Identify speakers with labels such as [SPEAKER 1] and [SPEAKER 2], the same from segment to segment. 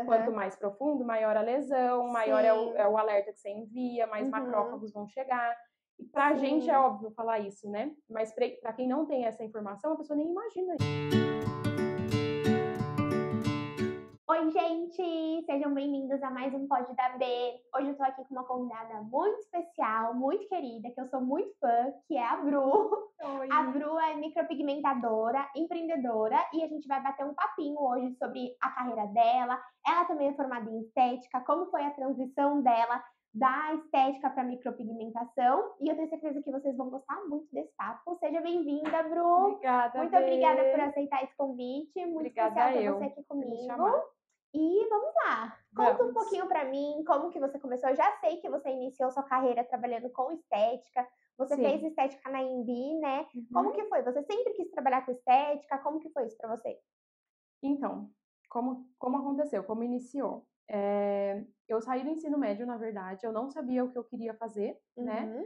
[SPEAKER 1] Quanto mais profundo, maior a lesão, maior é o alerta que você envia, mais macrófagos vão chegar. E pra gente é óbvio falar isso, né? Mas pra quem não tem essa informação, a pessoa nem imagina isso.
[SPEAKER 2] Oi, gente! Sejam bem-vindos a mais um Pode Dar B. Hoje eu tô aqui com uma convidada muito especial, muito querida, que eu sou muito fã, que é a Bru.
[SPEAKER 1] Oi.
[SPEAKER 2] A Bru é micropigmentadora, empreendedora, e a gente vai bater um papinho hoje sobre a carreira dela. Ela também é formada em estética, como foi a transição dela da estética para micropigmentação, e eu tenho certeza que vocês vão gostar muito desse papo. Seja bem-vinda, Bru!
[SPEAKER 1] Obrigada,
[SPEAKER 2] Muito
[SPEAKER 1] Bê.
[SPEAKER 2] obrigada por aceitar esse convite, muito
[SPEAKER 1] Obrigada
[SPEAKER 2] especial ter
[SPEAKER 1] eu
[SPEAKER 2] você aqui
[SPEAKER 1] por me
[SPEAKER 2] comigo.
[SPEAKER 1] chamar.
[SPEAKER 2] E vamos lá, conta um
[SPEAKER 1] Vamos.
[SPEAKER 2] pouquinho pra mim como que você começou. Eu já sei que você iniciou sua carreira trabalhando com estética, você
[SPEAKER 1] Sim.
[SPEAKER 2] fez estética na Embi, né? Como
[SPEAKER 1] Uhum.
[SPEAKER 2] que foi? Você sempre quis trabalhar com estética? Como que foi isso pra você?
[SPEAKER 1] Então, como aconteceu? Como iniciou? Eu saí do ensino médio, na verdade, eu não sabia o que eu queria fazer, né?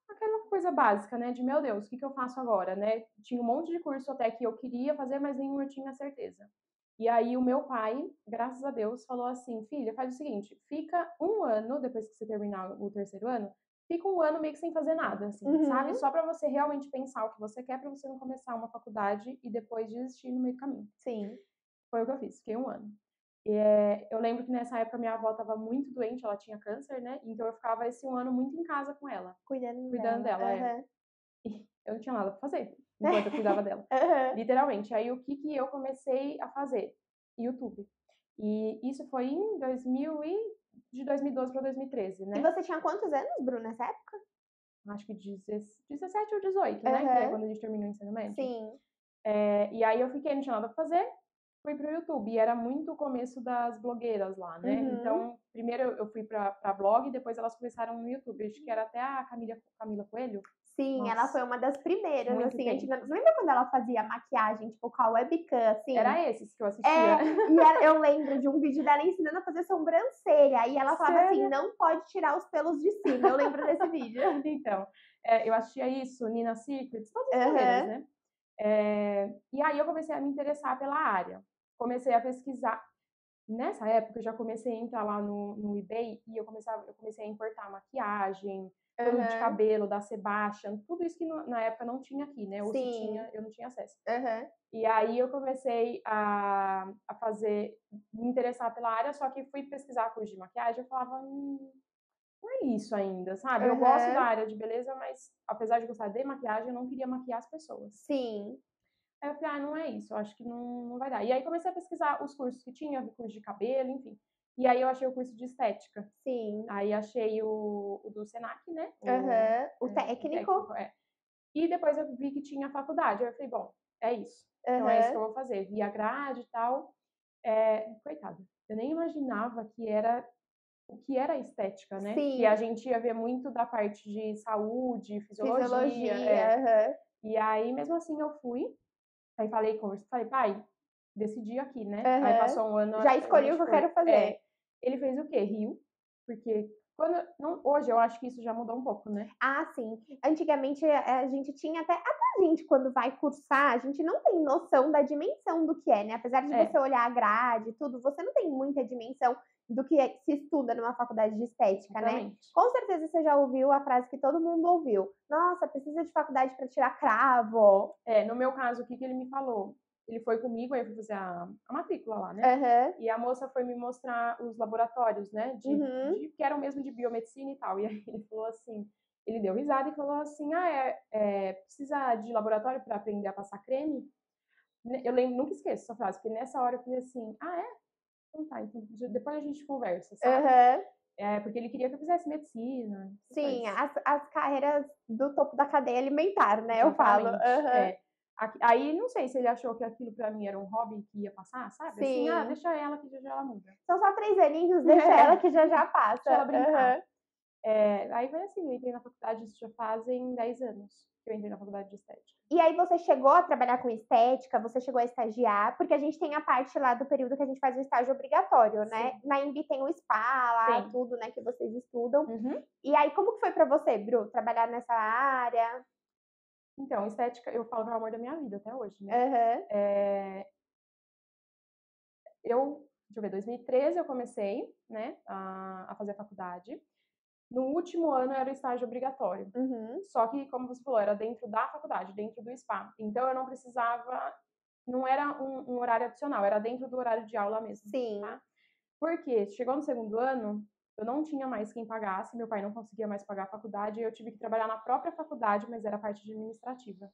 [SPEAKER 1] Aquela coisa básica, né? De, meu Deus, o que eu faço agora, né? Tinha um monte de curso até que eu queria fazer, mas nenhum eu tinha certeza. E aí o meu pai, graças a Deus, falou assim, filha, faz o seguinte, fica um ano, depois que você terminar o terceiro ano, fica um ano meio que sem fazer nada, assim, sabe? Só pra você realmente pensar o que você quer, pra você não começar uma faculdade e depois desistir no meio do caminho.
[SPEAKER 2] Sim.
[SPEAKER 1] Foi o que eu fiz, fiquei um ano. Eu lembro que nessa época minha avó estava muito doente, ela tinha câncer, né? Então eu ficava esse um ano muito em casa com ela. Cuidando dela,
[SPEAKER 2] Aham.
[SPEAKER 1] E eu não tinha nada pra fazer enquanto eu cuidava dela.
[SPEAKER 2] Aham.
[SPEAKER 1] Literalmente. Aí o que eu comecei a fazer? YouTube. E isso foi em 2000 de 2012 para 2013,
[SPEAKER 2] E
[SPEAKER 1] né?
[SPEAKER 2] você tinha quantos anos, Bru, nessa época?
[SPEAKER 1] Acho que 17 ou 18, né? Que é quando a gente terminou o ensino médio.
[SPEAKER 2] Sim.
[SPEAKER 1] E aí eu fiquei, não tinha nada pra fazer, fui pro YouTube. E era muito o começo das blogueiras lá, né? Então, primeiro eu fui pra blog, depois elas começaram no YouTube. Acho que era até a Camila Coelho.
[SPEAKER 2] Sim,
[SPEAKER 1] Nossa,
[SPEAKER 2] ela foi uma das primeiras,
[SPEAKER 1] muito
[SPEAKER 2] assim,
[SPEAKER 1] tempo.
[SPEAKER 2] lembra quando ela fazia maquiagem, tipo, com a webcam, assim?
[SPEAKER 1] Era esses que eu assistia.
[SPEAKER 2] Eu lembro de um vídeo dela ensinando a fazer sobrancelha, e ela falava assim,
[SPEAKER 1] Sério?
[SPEAKER 2] não pode tirar os pelos de cima, eu lembro desse vídeo.
[SPEAKER 1] Então, eu assistia isso, Nina Secrets, todas as blogueiras, né? E aí eu comecei a me interessar pela área. Comecei a pesquisar. Nessa época eu já comecei a entrar lá no eBay e eu comecei a importar maquiagem, produto de cabelo da Sebastian, tudo isso que na época não tinha aqui, né? Ou se
[SPEAKER 2] Sim.
[SPEAKER 1] tinha, eu não tinha acesso.
[SPEAKER 2] Aham.
[SPEAKER 1] E aí eu comecei a me interessar pela área, só que fui pesquisar curso de maquiagem, eu falava, não é isso ainda, sabe? Eu gosto da área de beleza, mas apesar de gostar de maquiagem, eu não queria maquiar as pessoas.
[SPEAKER 2] Sim.
[SPEAKER 1] Aí eu falei, não é isso, eu acho que não vai dar. E aí comecei a pesquisar os cursos que tinha, curso de cabelo, enfim. E aí eu achei o curso de estética.
[SPEAKER 2] Sim.
[SPEAKER 1] Aí achei o do Senac, né?
[SPEAKER 2] O técnico.
[SPEAKER 1] E depois eu vi que tinha faculdade. Aí eu falei, bom, é isso. Então é isso que eu vou fazer. Vi a grade e tal. Coitada, eu nem imaginava o que era estética, né?
[SPEAKER 2] Sim.
[SPEAKER 1] Que a gente ia ver muito da parte de saúde, fisiologia. E aí, mesmo assim, eu fui. Aí falei, pai, decidi aqui, né? Aí passou um ano.
[SPEAKER 2] Já escolhi o que eu quero fazer.
[SPEAKER 1] Ele fez o quê? Rio. Porque hoje eu acho que isso já mudou um pouco, né?
[SPEAKER 2] Ah, sim. Antigamente a gente tinha até a gente quando vai cursar, a gente não tem noção da dimensão do que é, né? Apesar de você olhar a grade e tudo, você não tem muita dimensão do que se estuda numa faculdade de estética,
[SPEAKER 1] Exatamente.
[SPEAKER 2] né? Com certeza você já ouviu a frase que todo mundo ouviu. Nossa, precisa de faculdade para tirar cravo.
[SPEAKER 1] No meu caso, o que ele me falou? Ele foi comigo, aí eu fui fazer a matrícula lá, né? E a moça foi me mostrar os laboratórios, né? Que eram mesmo de biomedicina e tal. E aí ele falou assim, ele deu risada e falou assim, precisa de laboratório para aprender a passar creme? Eu lembro, nunca esqueço essa frase, porque nessa hora eu falei assim, então tá, então depois a gente conversa, sabe? Porque ele queria que eu fizesse medicina.
[SPEAKER 2] Sim, as carreiras do topo da cadeia alimentar, né? Eu falo.
[SPEAKER 1] Aí não sei se ele achou que aquilo pra mim era um hobby que ia passar, sabe?
[SPEAKER 2] Sim.
[SPEAKER 1] Assim, deixa ela que já ela muda.
[SPEAKER 2] São só 3 aninhos, deixa ela que já passa.
[SPEAKER 1] Deixa ela brincar. Aí foi assim, eu entrei na faculdade, isso já fazem 10 anos que eu entrei na faculdade de estética.
[SPEAKER 2] E aí você chegou a trabalhar com estética, você chegou a estagiar, porque a gente tem a parte lá do período que a gente faz o estágio obrigatório, né?
[SPEAKER 1] Sim.
[SPEAKER 2] Na Embi tem o spa lá,
[SPEAKER 1] Sim.
[SPEAKER 2] tudo, né, que vocês estudam. E aí, como que foi pra você, Bru, trabalhar nessa área?
[SPEAKER 1] Então, estética, eu falo que é o amor da minha vida até hoje, né? Eu deixa eu ver, 2013 eu comecei, né, a fazer a faculdade. No último ano era o estágio obrigatório. Só que, como você falou, era dentro da faculdade, dentro do spa. Então eu não precisava, não era um horário adicional, era dentro do horário de aula mesmo.
[SPEAKER 2] Sim.
[SPEAKER 1] Tá? Porque chegou no segundo ano, eu não tinha mais quem pagasse, meu pai não conseguia mais pagar a faculdade, e eu tive que trabalhar na própria faculdade, mas era a parte administrativa,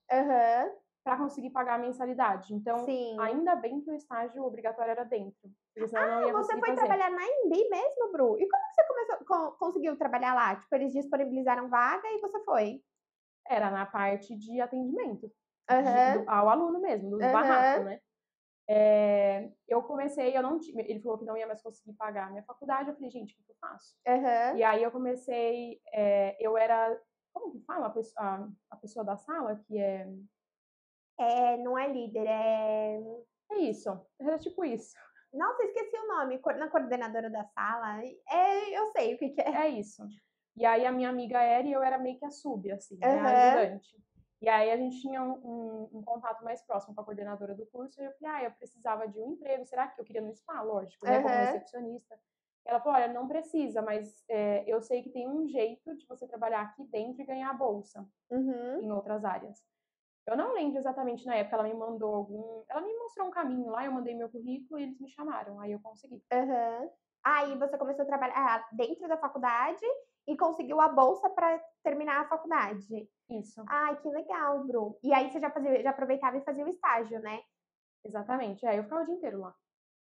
[SPEAKER 1] para conseguir pagar a mensalidade. Então,
[SPEAKER 2] Sim.
[SPEAKER 1] ainda bem que o estágio obrigatório era dentro, porque senão eu não ia
[SPEAKER 2] você
[SPEAKER 1] conseguir
[SPEAKER 2] foi
[SPEAKER 1] fazer.
[SPEAKER 2] trabalhar na Embi mesmo, Bru? E como que você conseguiu trabalhar lá? Tipo, eles disponibilizaram vaga e você foi?
[SPEAKER 1] Era na parte de atendimento,
[SPEAKER 2] Aham.
[SPEAKER 1] ao aluno mesmo, dos barracos, né? Eu comecei, eu não tinha, ele falou que não ia mais conseguir pagar a minha faculdade, eu falei, gente, o que eu faço? E aí eu comecei, eu era, como que fala a pessoa da sala, que
[SPEAKER 2] Não é líder,
[SPEAKER 1] é isso, era tipo isso.
[SPEAKER 2] Nossa, esqueci o nome. Na coordenadora da sala. Eu sei o que é.
[SPEAKER 1] É isso. E aí a minha amiga era e eu era meio que a sub, assim, né, a ajudante. E aí a gente tinha um contato mais próximo com a coordenadora do curso, e eu falei, eu precisava de um emprego, será que eu queria no spa? Lógico, né, como recepcionista. Ela falou, olha, não precisa, mas eu sei que tem um jeito de você trabalhar aqui dentro e ganhar a bolsa em outras áreas. Eu não lembro exatamente na época, ela me mostrou um caminho lá, eu mandei meu currículo e eles me chamaram, aí eu consegui.
[SPEAKER 2] Aí você começou a trabalhar dentro da faculdade e conseguiu a bolsa para terminar a faculdade.
[SPEAKER 1] Isso.
[SPEAKER 2] Ai, que legal, Bru. E aí você já aproveitava e fazia o estágio, né?
[SPEAKER 1] Exatamente, eu ficava o dia inteiro lá.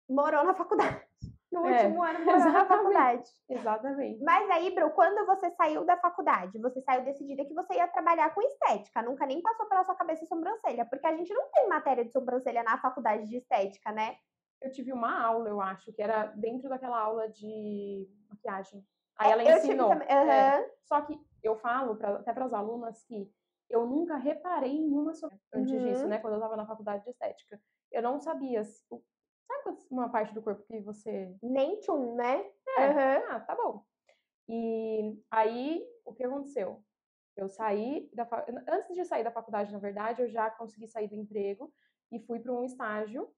[SPEAKER 2] Morou na faculdade. No último ano morou na faculdade.
[SPEAKER 1] Exatamente.
[SPEAKER 2] Mas aí, Bru, quando você saiu da faculdade, você saiu decidida que você ia trabalhar com estética. Nunca nem passou pela sua cabeça sobrancelha, porque a gente não tem matéria de sobrancelha na faculdade de estética, né?
[SPEAKER 1] Eu tive uma aula, eu acho, que era dentro daquela aula de maquiagem. Aí ela ensinou.
[SPEAKER 2] Eu tive também.
[SPEAKER 1] Só que eu falo até para as alunas que eu nunca reparei em uma sobrancelha antes disso, né? Quando eu estava na faculdade de estética. Eu não sabia. Sabe uma parte do corpo que você...
[SPEAKER 2] Nem tchum, né?
[SPEAKER 1] Tá bom. E aí, o que aconteceu? Eu saí antes de sair da faculdade, na verdade, eu já consegui sair do emprego e fui para um estágio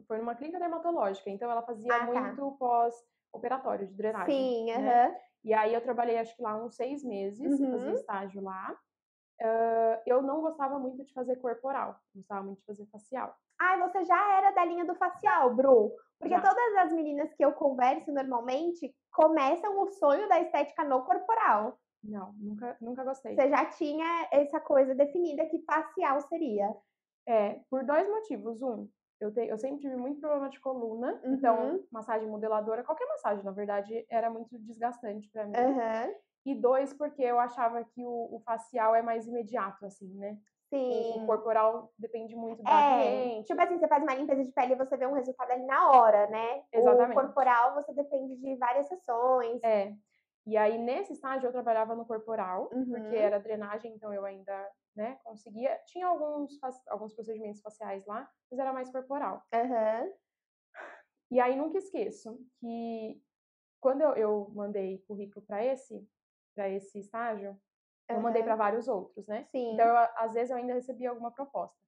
[SPEAKER 1] foi numa clínica dermatológica, então ela fazia muito pós-operatório de drenagem.
[SPEAKER 2] Sim,
[SPEAKER 1] né? E aí eu trabalhei acho que lá uns 6 meses, fazia estágio lá. Eu não gostava muito de fazer corporal, gostava muito de fazer facial.
[SPEAKER 2] Você já era da linha do facial, Bru? Porque todas as meninas que eu converso normalmente começam o sonho da estética no corporal.
[SPEAKER 1] Não, nunca gostei.
[SPEAKER 2] Você já tinha essa coisa definida que facial seria?
[SPEAKER 1] Por 2 motivos. Eu sempre tive muito problema de coluna, então massagem modeladora, qualquer massagem, na verdade, era muito desgastante para mim. E 2, porque eu achava que o facial é mais imediato, assim, né?
[SPEAKER 2] Sim.
[SPEAKER 1] O corporal depende muito da cliente.
[SPEAKER 2] Tipo assim, você faz uma limpeza de pele e você vê um resultado ali na hora, né?
[SPEAKER 1] Exatamente.
[SPEAKER 2] O corporal, você depende de várias sessões.
[SPEAKER 1] E aí, nesse estágio, eu trabalhava no corporal, porque era drenagem, então eu ainda, né, conseguia. Tinha alguns procedimentos faciais lá, mas era mais corporal. E aí, nunca esqueço que quando eu mandei currículo para esse estágio, eu mandei para vários outros, né?
[SPEAKER 2] Sim.
[SPEAKER 1] Então, às vezes, eu ainda recebia alguma proposta.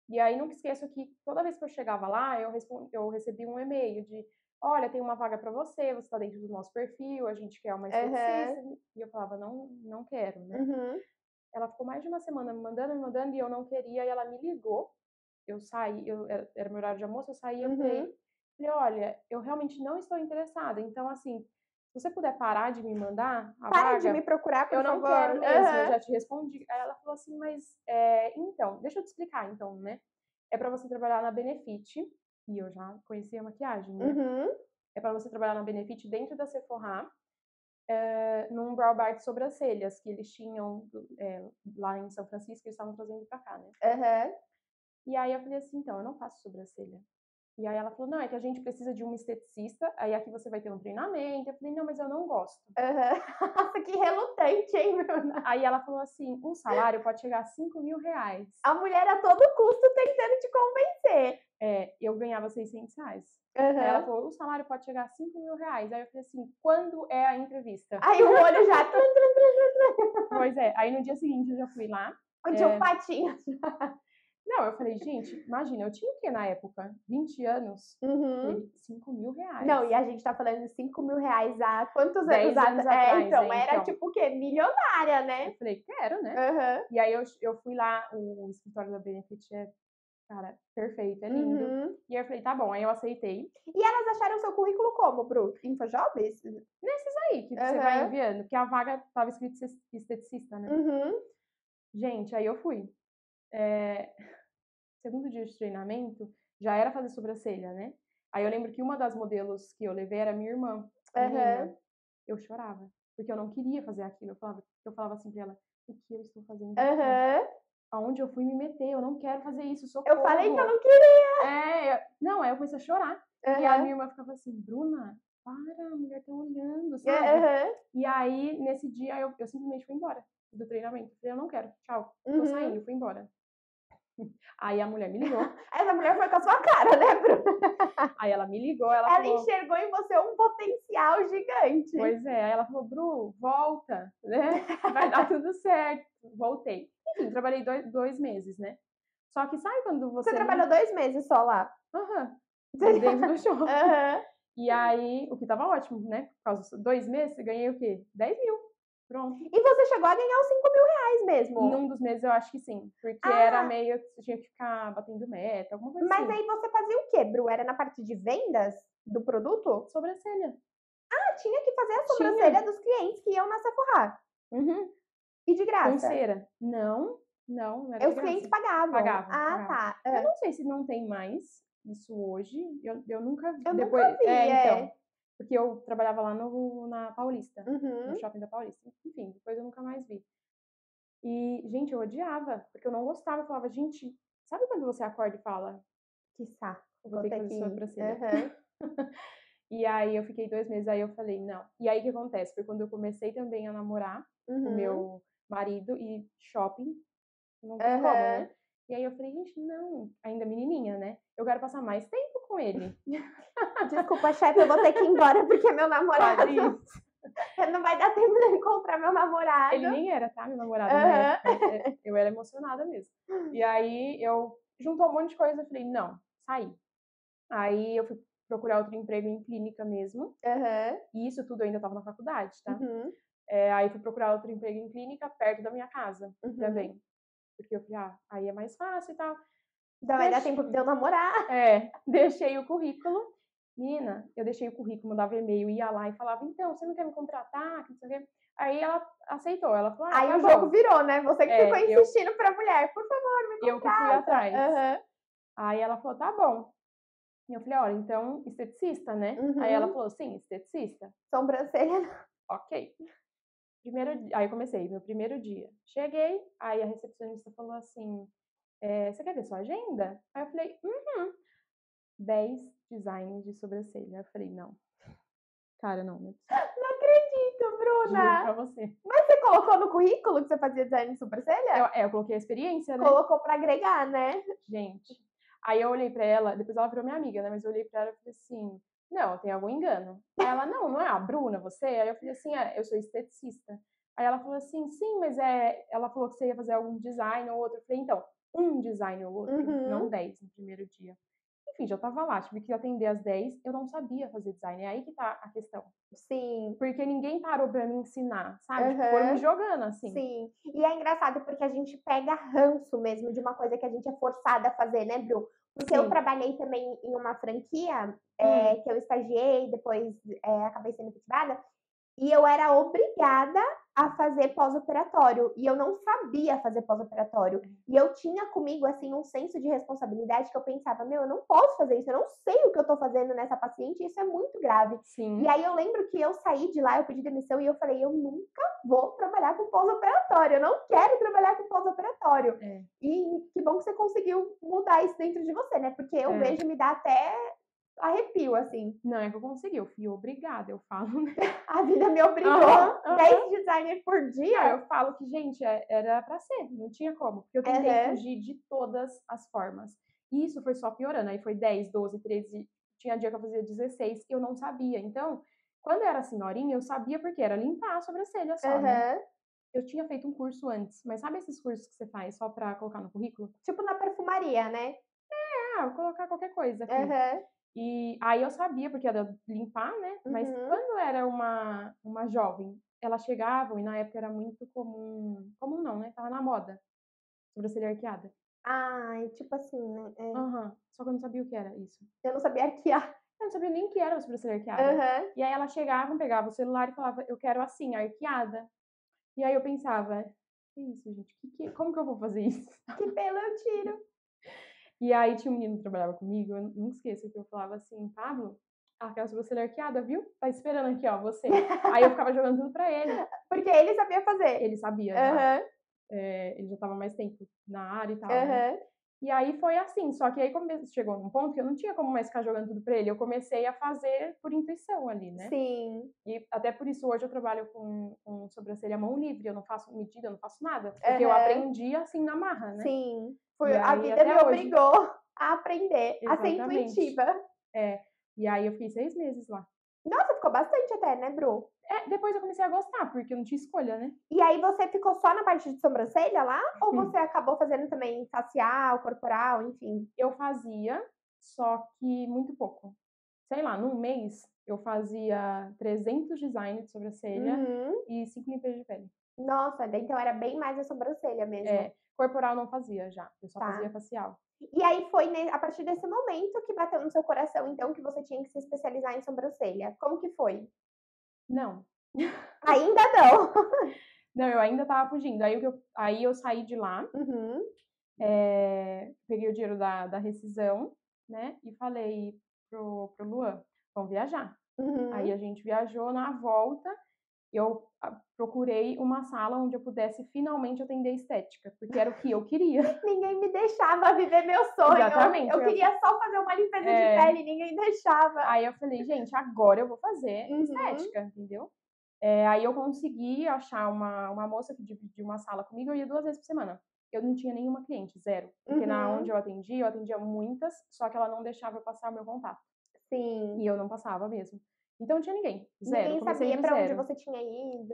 [SPEAKER 1] E aí, nunca esqueço que toda vez que eu chegava lá, eu recebia um e-mail de: olha, tem uma vaga para você, você está dentro do nosso perfil, a gente quer uma esteticista. E eu falava, não quero, né? Ela ficou mais de uma semana me mandando, e eu não queria, e ela me ligou. Eu saí, era meu horário de almoço, eu saí, eu falei, olha, eu realmente não estou interessada, então, assim, se você puder parar de me mandar a vaga...
[SPEAKER 2] Para de me procurar, por favor.
[SPEAKER 1] Eu não quero mesmo, eu já te respondi. Aí ela falou assim, mas, então, deixa eu te explicar, então, né? É para você trabalhar na Benefit, e eu já conhecia a maquiagem, né? É para você trabalhar na Benefit dentro da Sephora, num brow bar de sobrancelhas, que eles tinham lá em São Francisco, eles estavam trazendo para cá, né? E aí eu falei assim, então, eu não faço sobrancelha. E aí ela falou, não, é que a gente precisa de uma esteticista, aí aqui você vai ter um treinamento. Eu falei, não, mas eu não gosto.
[SPEAKER 2] Nossa, que relutante, hein, Bruna?
[SPEAKER 1] Aí ela falou assim, o salário pode chegar a 5 mil reais.
[SPEAKER 2] A mulher a todo custo tentando te convencer.
[SPEAKER 1] Eu ganhava 600 reais. Aí ela falou, o salário pode chegar a 5 mil reais. Aí eu falei assim, quando é a entrevista?
[SPEAKER 2] Aí o olho já...
[SPEAKER 1] Pois é, aí no dia seguinte eu já fui lá.
[SPEAKER 2] Onde o patinho.
[SPEAKER 1] Não, eu falei, gente, imagina, eu tinha o quê na época? 20 anos? Falei, R$5.000.
[SPEAKER 2] Não, e a gente tá falando de R$5.000 há quantos
[SPEAKER 1] 10
[SPEAKER 2] anos
[SPEAKER 1] anos atrás,
[SPEAKER 2] então, era
[SPEAKER 1] então.
[SPEAKER 2] tipo o quê? Milionária, né?
[SPEAKER 1] Eu falei, quero, né? E aí eu fui lá, o escritório da Benefit é, cara, perfeito, é lindo. E aí eu falei, tá bom, aí eu aceitei.
[SPEAKER 2] E elas acharam seu currículo como, Bru? Infojobs?
[SPEAKER 1] Nesses aí, que você vai enviando, porque a vaga tava escrito esteticista, né? Gente, aí eu fui. Segundo dia de treinamento, já era fazer sobrancelha, né? Aí eu lembro que uma das modelos que eu levei era minha irmã. Menina, eu chorava, porque eu não queria fazer aquilo. Eu falava assim pra ela, o que eu estou fazendo aqui? Aonde eu fui me meter? Eu não quero fazer isso, socorro.
[SPEAKER 2] Eu falei que eu não queria.
[SPEAKER 1] Não, aí eu comecei a chorar. E a minha irmã ficava assim, Bruna, para, a mulher tá olhando, sabe? E aí, nesse dia, eu simplesmente fui embora do treinamento. Eu falei, eu não quero, tchau, tô saindo, eu fui embora. Aí a mulher me ligou.
[SPEAKER 2] Essa mulher foi com a sua cara, né, Bruna?
[SPEAKER 1] Aí ela me ligou, ela
[SPEAKER 2] falou...
[SPEAKER 1] Ela
[SPEAKER 2] enxergou em você um potencial gigante.
[SPEAKER 1] Pois é, aí ela falou, Bru, volta, né? Vai dar tudo certo. Voltei. Enfim, trabalhei 2 meses, né? Só que sabe quando você...
[SPEAKER 2] Você trabalhou 2 meses só lá?
[SPEAKER 1] Dentro do shopping. E aí, o que tava ótimo, né? Por causa dos 2 meses, eu ganhei o quê? 10 mil. Pronto.
[SPEAKER 2] E você chegou a ganhar os R$5.000 mesmo?
[SPEAKER 1] Em um dos meses eu acho que sim. Porque era meio que você tinha que ficar batendo meta, alguma coisa assim.
[SPEAKER 2] Mas aí você fazia o quê, Bru? Era na parte de vendas do produto?
[SPEAKER 1] Sobrancelha.
[SPEAKER 2] Tinha que fazer a sobrancelha dos clientes que iam na Sephora. E de graça?
[SPEAKER 1] Com cera. Não era de graça.
[SPEAKER 2] Os clientes pagavam?
[SPEAKER 1] Pagavam.
[SPEAKER 2] Tá.
[SPEAKER 1] Eu não sei se não tem mais isso hoje. Eu nunca vi.
[SPEAKER 2] Nunca vi,
[SPEAKER 1] então. Porque eu trabalhava lá na Paulista. No shopping da Paulista. Enfim, depois eu nunca mais vi. E, gente, eu odiava. Porque eu não gostava. Eu falava, gente, sabe quando você acorda e fala,
[SPEAKER 2] que saco,
[SPEAKER 1] vou ter que fazer sobrancelha. E aí eu fiquei 2 meses, aí eu falei, não. E aí o que acontece? Foi quando eu comecei também a namorar com o meu marido e shopping, não tem como, né? E aí eu falei, gente, não, ainda menininha, né? Eu quero passar mais tempo com ele.
[SPEAKER 2] Desculpa, chefe, eu vou ter que ir embora porque meu namorado... Não vai dar tempo de eu encontrar meu namorado.
[SPEAKER 1] Ele nem era, tá? Meu namorado, né? Eu era emocionada mesmo. E aí eu juntou um monte de coisa, eu falei, não, saí. Aí eu fui procurar outro emprego em clínica mesmo. E isso tudo eu ainda estava na faculdade, tá? Aí fui procurar outro emprego em clínica perto da minha casa também. Porque eu falei, aí é mais fácil e tal.
[SPEAKER 2] Então vai dar tempo de eu namorar.
[SPEAKER 1] Deixei o currículo. Menina, eu deixei o currículo, mandava e-mail, ia lá e falava, então, você não quer me contratar? Que não sei o quê. Aí ela aceitou, ela falou,
[SPEAKER 2] aí
[SPEAKER 1] tá
[SPEAKER 2] o
[SPEAKER 1] bom.
[SPEAKER 2] jogo virou, né? Você que ficou insistindo pra mulher, por favor, me contrata.
[SPEAKER 1] Eu que fui atrás. Aí ela falou, tá bom. E eu falei, olha, então, esteticista, né? Aí ela falou, sim, esteticista.
[SPEAKER 2] Sobrancelha.
[SPEAKER 1] Ok. Aí eu comecei, meu primeiro dia. Cheguei, aí a recepcionista falou assim, você quer ver sua agenda? Aí eu falei, 10 designs de sobrancelha. Eu falei, não. Cara, não. Não
[SPEAKER 2] acredito, Bruna.
[SPEAKER 1] Juro pra você.
[SPEAKER 2] Mas você colocou no currículo que você fazia design de sobrancelha?
[SPEAKER 1] Eu coloquei a experiência, né?
[SPEAKER 2] Colocou pra agregar, né?
[SPEAKER 1] Gente. Aí eu olhei pra ela, depois ela virou minha amiga, né? Mas eu olhei pra ela e falei assim, não, tem algum engano. Aí ela, não é a Bruna, você? Aí eu falei assim, eu sou esteticista. Aí ela falou assim, sim, mas ela falou que você ia fazer algum design ou outro. Eu falei, então, um design ou outro, não 10 no primeiro dia. Enfim, já tava lá, tive que atender às 10, eu não sabia fazer design, é aí que tá a questão.
[SPEAKER 2] Sim.
[SPEAKER 1] Porque ninguém parou pra me ensinar, sabe? Tipo, foram me jogando, assim.
[SPEAKER 2] Sim. E é engraçado porque a gente pega ranço mesmo de uma coisa que a gente é forçada a fazer, né, Bru? Porque eu trabalhei também em uma franquia que eu estagiei, depois acabei sendo efetivada, e eu era obrigada a fazer pós-operatório, e eu não sabia fazer pós-operatório. E eu tinha comigo, assim, um senso de responsabilidade que eu pensava, eu não posso fazer isso, eu não sei o que eu tô fazendo nessa paciente, e isso é muito grave.
[SPEAKER 1] Sim.
[SPEAKER 2] E aí eu lembro que eu saí de lá, eu pedi demissão, e eu falei, eu nunca vou trabalhar com pós-operatório, eu não quero trabalhar com pós-operatório. E que bom que você conseguiu mudar isso dentro de você, né? Porque eu vejo, me dá até arrepio, assim.
[SPEAKER 1] Não, é que eu consegui, eu fui obrigada, eu falo, né?
[SPEAKER 2] A vida me obrigou. 10 designers por dia?
[SPEAKER 1] Eu falo que, gente, era pra ser, não tinha como. Porque eu tentei fugir de todas as formas. E isso foi só piorando. Aí foi 10, 12, 13, tinha dia que eu fazia 16, eu não sabia. Então, quando eu era senhorinha, eu sabia porque era limpar a sobrancelha só, né? Eu tinha feito um curso antes, mas sabe esses cursos que você faz só pra colocar no currículo?
[SPEAKER 2] Tipo na perfumaria, né?
[SPEAKER 1] Vou colocar qualquer coisa aqui.
[SPEAKER 2] Aham.
[SPEAKER 1] E aí eu sabia, porque era limpar, né? Mas quando era uma jovem, elas chegavam, e na época era muito comum, comum não, né? Tava na moda, sobrancelha arqueada.
[SPEAKER 2] Ai, tipo assim, né?
[SPEAKER 1] Aham. Só que eu não sabia o que era isso.
[SPEAKER 2] Eu não sabia arquear.
[SPEAKER 1] Eu não sabia nem o que era uma sobrancelha arqueada.
[SPEAKER 2] Aham.
[SPEAKER 1] E aí elas chegavam, pegavam o celular e falavam, eu quero assim, arqueada. E aí eu pensava, que isso, gente? Como que eu vou fazer isso?
[SPEAKER 2] Que pelo eu tiro.
[SPEAKER 1] E aí tinha um menino que trabalhava comigo, eu não esqueço que eu falava assim, Pablo, aquela sobrancelha arqueada, viu? Tá esperando aqui, ó, você. Aí eu ficava jogando tudo pra ele.
[SPEAKER 2] Porque ele sabia fazer.
[SPEAKER 1] Ele sabia já.
[SPEAKER 2] Aham.
[SPEAKER 1] Ele já tava mais tempo na área e tal, né?
[SPEAKER 2] Aham.
[SPEAKER 1] E aí foi assim, só que aí chegou num ponto que eu não tinha como mais ficar jogando tudo pra ele. Eu comecei a fazer por intuição ali, né?
[SPEAKER 2] Sim.
[SPEAKER 1] E até por isso hoje eu trabalho com sobrancelha mão livre, eu não faço medida, eu não faço nada. Porque eu
[SPEAKER 2] Aham.
[SPEAKER 1] aprendi assim na marra, né?
[SPEAKER 2] Sim.
[SPEAKER 1] E
[SPEAKER 2] A
[SPEAKER 1] aí,
[SPEAKER 2] vida
[SPEAKER 1] até
[SPEAKER 2] me
[SPEAKER 1] hoje.
[SPEAKER 2] obrigou a aprender, a ser
[SPEAKER 1] Exatamente.
[SPEAKER 2] intuitiva.
[SPEAKER 1] E aí eu fiquei 6 meses lá.
[SPEAKER 2] Nossa, ficou bastante até, né, Bru?
[SPEAKER 1] Depois eu comecei a gostar, porque eu não tinha escolha, né?
[SPEAKER 2] E aí você ficou só na parte de sobrancelha lá? Ou você acabou fazendo também facial, corporal, enfim?
[SPEAKER 1] Eu fazia, só que muito pouco. Sei lá, num mês eu fazia 300 designs de sobrancelha e 5 limpezas de pele.
[SPEAKER 2] Nossa, então era bem mais a sobrancelha mesmo.
[SPEAKER 1] Corporal não fazia já, eu só
[SPEAKER 2] Tá.
[SPEAKER 1] fazia facial.
[SPEAKER 2] E aí foi a partir desse momento que bateu no seu coração, então, que você tinha que se especializar em sobrancelha. Como que foi?
[SPEAKER 1] Não.
[SPEAKER 2] Ainda não.
[SPEAKER 1] Não, eu ainda tava fugindo. Aí eu saí de lá, peguei o dinheiro da rescisão, né? E falei pro Luan, vamos viajar. Aí a gente viajou, na volta, eu procurei uma sala onde eu pudesse finalmente atender estética, porque era o que eu queria.
[SPEAKER 2] Ninguém me deixava viver meu sonho.
[SPEAKER 1] Exatamente.
[SPEAKER 2] Eu queria só fazer uma limpeza de pele, ninguém deixava.
[SPEAKER 1] Aí eu falei, gente, agora eu vou fazer estética, entendeu? Aí eu consegui achar uma moça que dividia uma sala comigo, eu ia 2 vezes por semana. Eu não tinha nenhuma cliente, 0. Porque na onde eu atendia muitas, só que ela não deixava eu passar o meu contato.
[SPEAKER 2] Sim.
[SPEAKER 1] E eu não passava mesmo. Então não tinha ninguém, 0.
[SPEAKER 2] Ninguém
[SPEAKER 1] Comecei
[SPEAKER 2] sabia
[SPEAKER 1] do
[SPEAKER 2] pra onde
[SPEAKER 1] zero.
[SPEAKER 2] você tinha ido.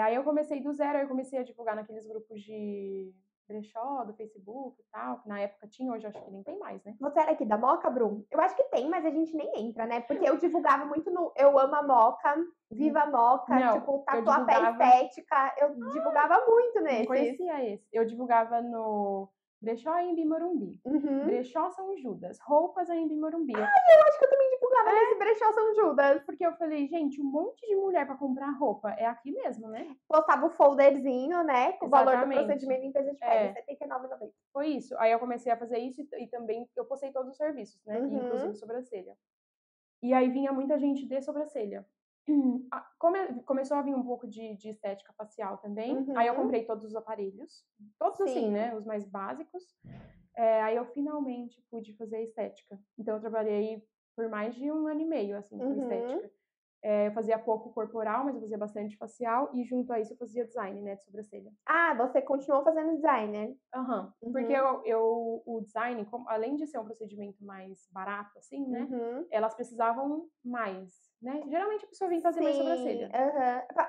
[SPEAKER 1] Aí eu comecei do 0, aí eu comecei a divulgar naqueles grupos de brechó, do Facebook e tal, que na época tinha, hoje eu acho que nem tem mais, né?
[SPEAKER 2] Você era aqui da Moca, Bru? Eu acho que tem, mas a gente nem entra, né? Porque eu divulgava muito no Eu Amo a Moca, Viva a Moca,
[SPEAKER 1] Não,
[SPEAKER 2] tipo,
[SPEAKER 1] eu
[SPEAKER 2] Tatuapé
[SPEAKER 1] divulgava...
[SPEAKER 2] Estética. Eu divulgava muito
[SPEAKER 1] Não
[SPEAKER 2] nesses.
[SPEAKER 1] conhecia esse. Eu divulgava no Brechó Anhembi Morumbi. Brechó São Judas. Roupas Anhembi Morumbi.
[SPEAKER 2] Eu acho que eu também divulgava nesse Brechó São Judas.
[SPEAKER 1] Porque eu falei, gente, um monte de mulher pra comprar roupa é aqui mesmo, né?
[SPEAKER 2] Postava o folderzinho, né? Com o valor do
[SPEAKER 1] Exatamente.
[SPEAKER 2] procedimento de limpeza de pele, R$ 79,90.
[SPEAKER 1] Foi isso. Aí eu comecei a fazer isso e também eu postei todos os serviços, né? Inclusive sobrancelha. E aí vinha muita gente de sobrancelha. Começou a vir um pouco de estética facial também. Aí eu comprei todos os aparelhos. Todos assim, né? Os mais básicos. Aí eu finalmente pude fazer estética. Então eu trabalhei por mais de 1 ano e meio, assim, com estética. Eu fazia pouco corporal, mas eu fazia bastante facial. E junto a isso eu fazia design, né? De sobrancelha.
[SPEAKER 2] Ah, você continuou fazendo design, né?
[SPEAKER 1] Porque o design, além de ser um procedimento mais barato, assim, né? Elas precisavam mais, né? Geralmente a pessoa vem fazer mais sobrancelha.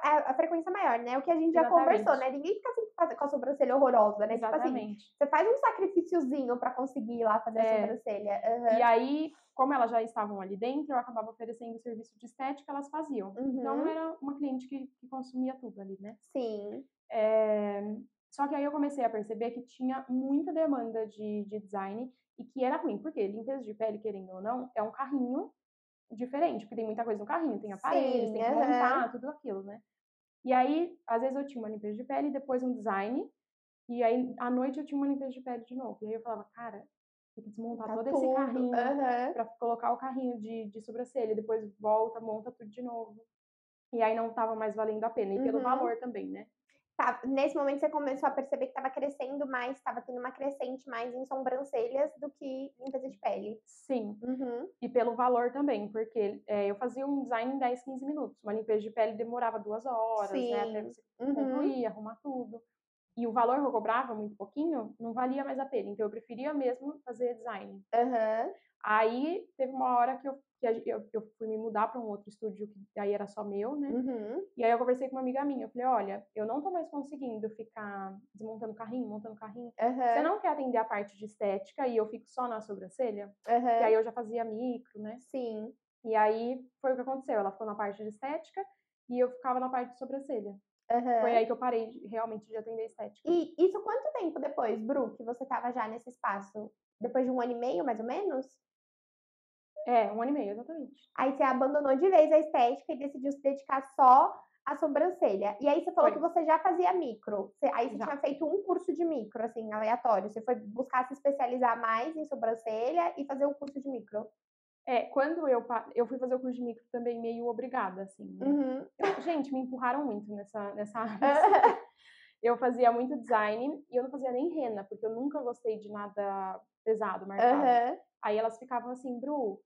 [SPEAKER 2] A frequência maior, né? O que a gente já conversou, né? Ninguém fica assim com a sobrancelha horrorosa, né? Tipo assim, você faz um sacrifíciozinho pra conseguir ir lá fazer a sobrancelha.
[SPEAKER 1] E aí, como elas já estavam ali dentro, eu acabava oferecendo o serviço de estética, elas faziam. Então era uma cliente que consumia tudo ali, né?
[SPEAKER 2] Sim.
[SPEAKER 1] Só que aí eu comecei a perceber que tinha muita demanda de design e que era ruim, porque limpeza de pele, querendo ou não, é um carrinho diferente, porque tem muita coisa no carrinho, tem aparelhos, tem que montar, tudo aquilo, né? E aí, às vezes eu tinha uma limpeza de pele, depois um design, e aí à noite eu tinha uma limpeza de pele de novo. E aí eu falava, cara, tem que desmontar todo esse carrinho pra colocar o carrinho de sobrancelha, depois volta, monta tudo de novo. E aí não tava mais valendo a pena, e pelo valor também, né?
[SPEAKER 2] Tá, nesse momento você começou a perceber que estava crescendo mais, estava tendo uma crescente mais em sobrancelhas do que limpeza de pele.
[SPEAKER 1] Sim. E pelo valor também, porque eu fazia um design em 10, 15 minutos. Uma limpeza de pele demorava 2 horas, né? Até você concluir, arrumar tudo. e o valor que eu cobrava, muito pouquinho, não valia mais a pena. Então eu preferia mesmo fazer design. Aí teve uma hora que eu fui me mudar para um outro estúdio, que aí era só meu, né? E aí eu conversei com uma amiga minha, eu falei, olha, eu não tô mais conseguindo ficar desmontando carrinho, montando carrinho. Você não quer atender a parte de estética e eu fico só na sobrancelha? E aí eu já fazia micro, né?
[SPEAKER 2] Sim.
[SPEAKER 1] E aí foi o que aconteceu, ela ficou na parte de estética e eu ficava na parte de sobrancelha. Foi aí que eu parei realmente de atender estética.
[SPEAKER 2] E isso quanto tempo depois, Bru, que você tava já nesse espaço? Depois de 1 ano e meio, mais ou menos?
[SPEAKER 1] 1 ano e meio, exatamente.
[SPEAKER 2] Aí você abandonou de vez a estética e decidiu se dedicar só à sobrancelha. E aí você falou que você já fazia micro. Aí você tinha feito um curso de micro, assim, aleatório. Você foi buscar se especializar mais em sobrancelha e fazer um curso de micro.
[SPEAKER 1] Quando eu fui fazer o curso de micro também meio obrigada, assim, né? Gente, me empurraram muito nessa área. Eu fazia muito design e eu não fazia nem rena, porque eu nunca gostei de nada pesado, marcado. Aí elas ficavam assim, Bru,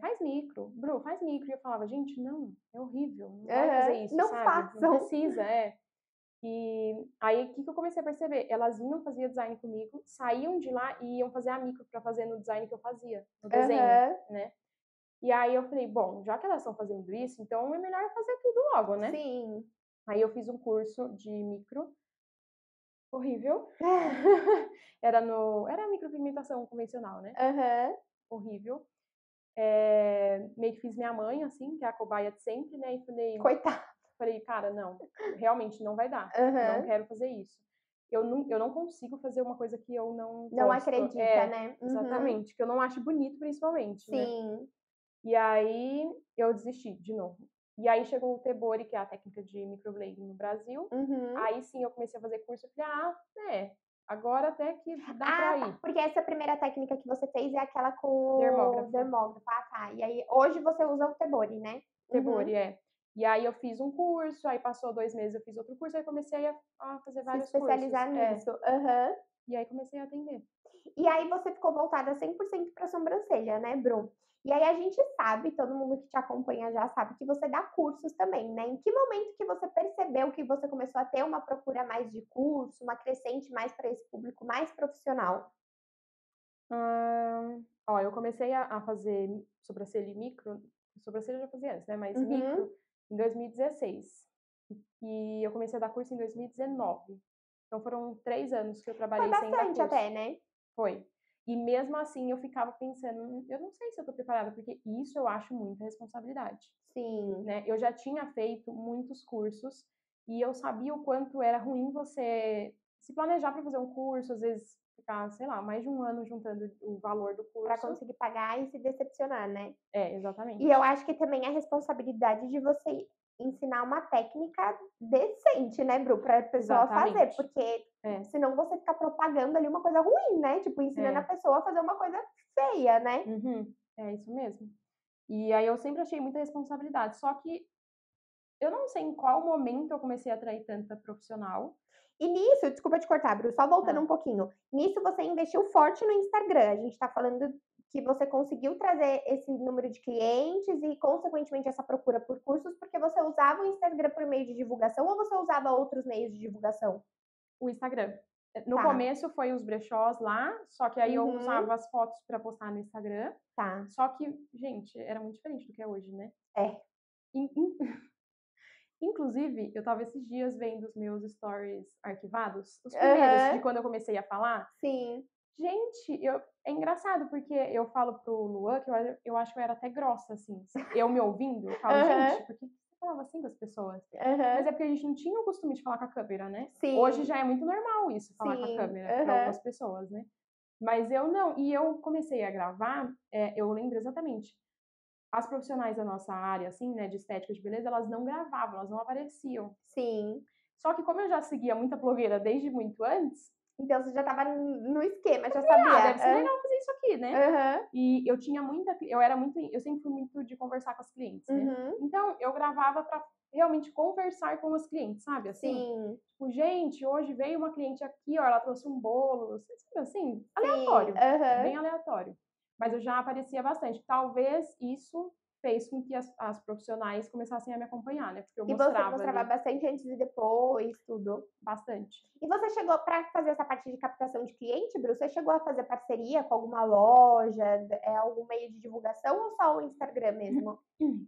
[SPEAKER 1] faz micro, Bru, faz micro. E eu falava, gente, não, é horrível, não vai fazer isso,
[SPEAKER 2] não
[SPEAKER 1] sabe?
[SPEAKER 2] façam.
[SPEAKER 1] Não precisa, E aí, o que eu comecei a perceber? Elas vinham fazer design comigo, saíam de lá e iam fazer a micro pra fazer no design que eu fazia, no desenho, né? E aí eu falei, bom, já que elas estão fazendo isso, então é melhor fazer tudo logo, né?
[SPEAKER 2] Sim.
[SPEAKER 1] Aí eu fiz um curso de micro, horrível. Era micropigmentação convencional, né? Horrível. Meio que fiz minha mãe, assim, que é a cobaia de sempre, né? E falei, cara, não, realmente não vai dar. Não quero fazer isso. Eu não consigo fazer uma coisa que eu não
[SPEAKER 2] Não
[SPEAKER 1] gosto.
[SPEAKER 2] acredita, né?
[SPEAKER 1] Exatamente. Que eu não acho bonito, principalmente, né?
[SPEAKER 2] Sim.
[SPEAKER 1] E aí eu desisti de novo. E aí chegou o Tebori, que é a técnica de microblading no Brasil. Aí sim eu comecei a fazer curso e falei, agora até que dá pra ir.
[SPEAKER 2] Tá. Porque essa primeira técnica que você fez é aquela com o dermógrafo. Tá. E aí hoje você usa o Tebori, né?
[SPEAKER 1] Tebori, E aí eu fiz um curso, aí passou 2 meses eu fiz outro curso, aí comecei a fazer vários cursos.
[SPEAKER 2] Se especializar nisso.
[SPEAKER 1] E aí comecei a atender.
[SPEAKER 2] E aí você ficou voltada 100% para sobrancelha, né, Bru? E aí a gente sabe, todo mundo que te acompanha já sabe que você dá cursos também, né? Em que momento que você percebeu que você começou a ter uma procura mais de curso, uma crescente mais para esse público mais profissional?
[SPEAKER 1] Eu comecei a fazer sobrancelha e micro, sobrancelha eu já fazia antes, né? Mas micro em 2016. E eu comecei a dar curso em 2019. Então foram 3 anos que eu trabalhei sem dar curso.
[SPEAKER 2] Foi bastante até, né?
[SPEAKER 1] Foi. E mesmo assim eu ficava pensando, eu não sei se eu tô preparada, porque isso eu acho muita responsabilidade.
[SPEAKER 2] Sim.
[SPEAKER 1] Né? Eu já tinha feito muitos cursos e eu sabia o quanto era ruim você se planejar para fazer um curso, às vezes ficar, sei lá, mais de 1 ano juntando o valor do curso.
[SPEAKER 2] Para conseguir pagar e se decepcionar, né?
[SPEAKER 1] Exatamente.
[SPEAKER 2] E eu acho que também é responsabilidade de você ensinar uma técnica decente, né, Bru, para a pessoa fazer, porque senão você fica propagando ali uma coisa ruim, né? Tipo, ensinando a pessoa a fazer uma coisa feia, né?
[SPEAKER 1] É isso mesmo. E aí eu sempre achei muita responsabilidade, só que eu não sei em qual momento eu comecei a atrair tanta profissional.
[SPEAKER 2] E nisso, desculpa te cortar, Bru, só voltando um pouquinho. Nisso você investiu forte no Instagram. A gente tá falando que você conseguiu trazer esse número de clientes e, consequentemente, essa procura por cursos, porque você usava o Instagram por meio de divulgação ou você usava outros meios de divulgação?
[SPEAKER 1] O Instagram. No começo foi os brechós lá, só que aí eu usava as fotos para postar no Instagram. Só que, gente, era muito diferente do que é hoje, né? Inclusive, eu tava esses dias vendo os meus stories arquivados, os primeiros de quando eu comecei a falar.
[SPEAKER 2] Sim.
[SPEAKER 1] Gente, é engraçado, porque eu falo pro Luan que eu acho que eu era até grossa, assim. Eu me ouvindo, eu falo, gente, por que você falava assim com as pessoas? Mas é porque a gente não tinha o costume de falar com a câmera, né?
[SPEAKER 2] Sim.
[SPEAKER 1] Hoje já é muito normal isso, falar com a câmera, pra algumas pessoas, né? Mas eu não. E eu comecei a gravar, eu lembro exatamente. As profissionais da nossa área, assim, né, de estética de beleza, elas não gravavam, elas não apareciam.
[SPEAKER 2] Sim.
[SPEAKER 1] Só que como eu já seguia muita blogueira desde muito antes...
[SPEAKER 2] Então você já tava no esquema, já sabia.
[SPEAKER 1] Deve ser legal fazer isso aqui, né? E eu tinha eu sempre fui muito de conversar com as clientes, né? Então, eu gravava pra realmente conversar com os clientes, sabe? Assim,
[SPEAKER 2] Sim.
[SPEAKER 1] Tipo, gente, hoje veio uma cliente aqui, ó, ela trouxe um bolo, assim, aleatório. Bem aleatório. Mas eu já aparecia bastante. Talvez isso fez com que as profissionais começassem a me acompanhar, né? Porque eu
[SPEAKER 2] E você
[SPEAKER 1] mostrava
[SPEAKER 2] mostrava
[SPEAKER 1] ali
[SPEAKER 2] bastante antes e depois, tudo.
[SPEAKER 1] bastante.
[SPEAKER 2] E você chegou para fazer essa parte de captação de cliente, Bru, você chegou a fazer parceria com alguma loja, algum meio de divulgação ou só o Instagram mesmo?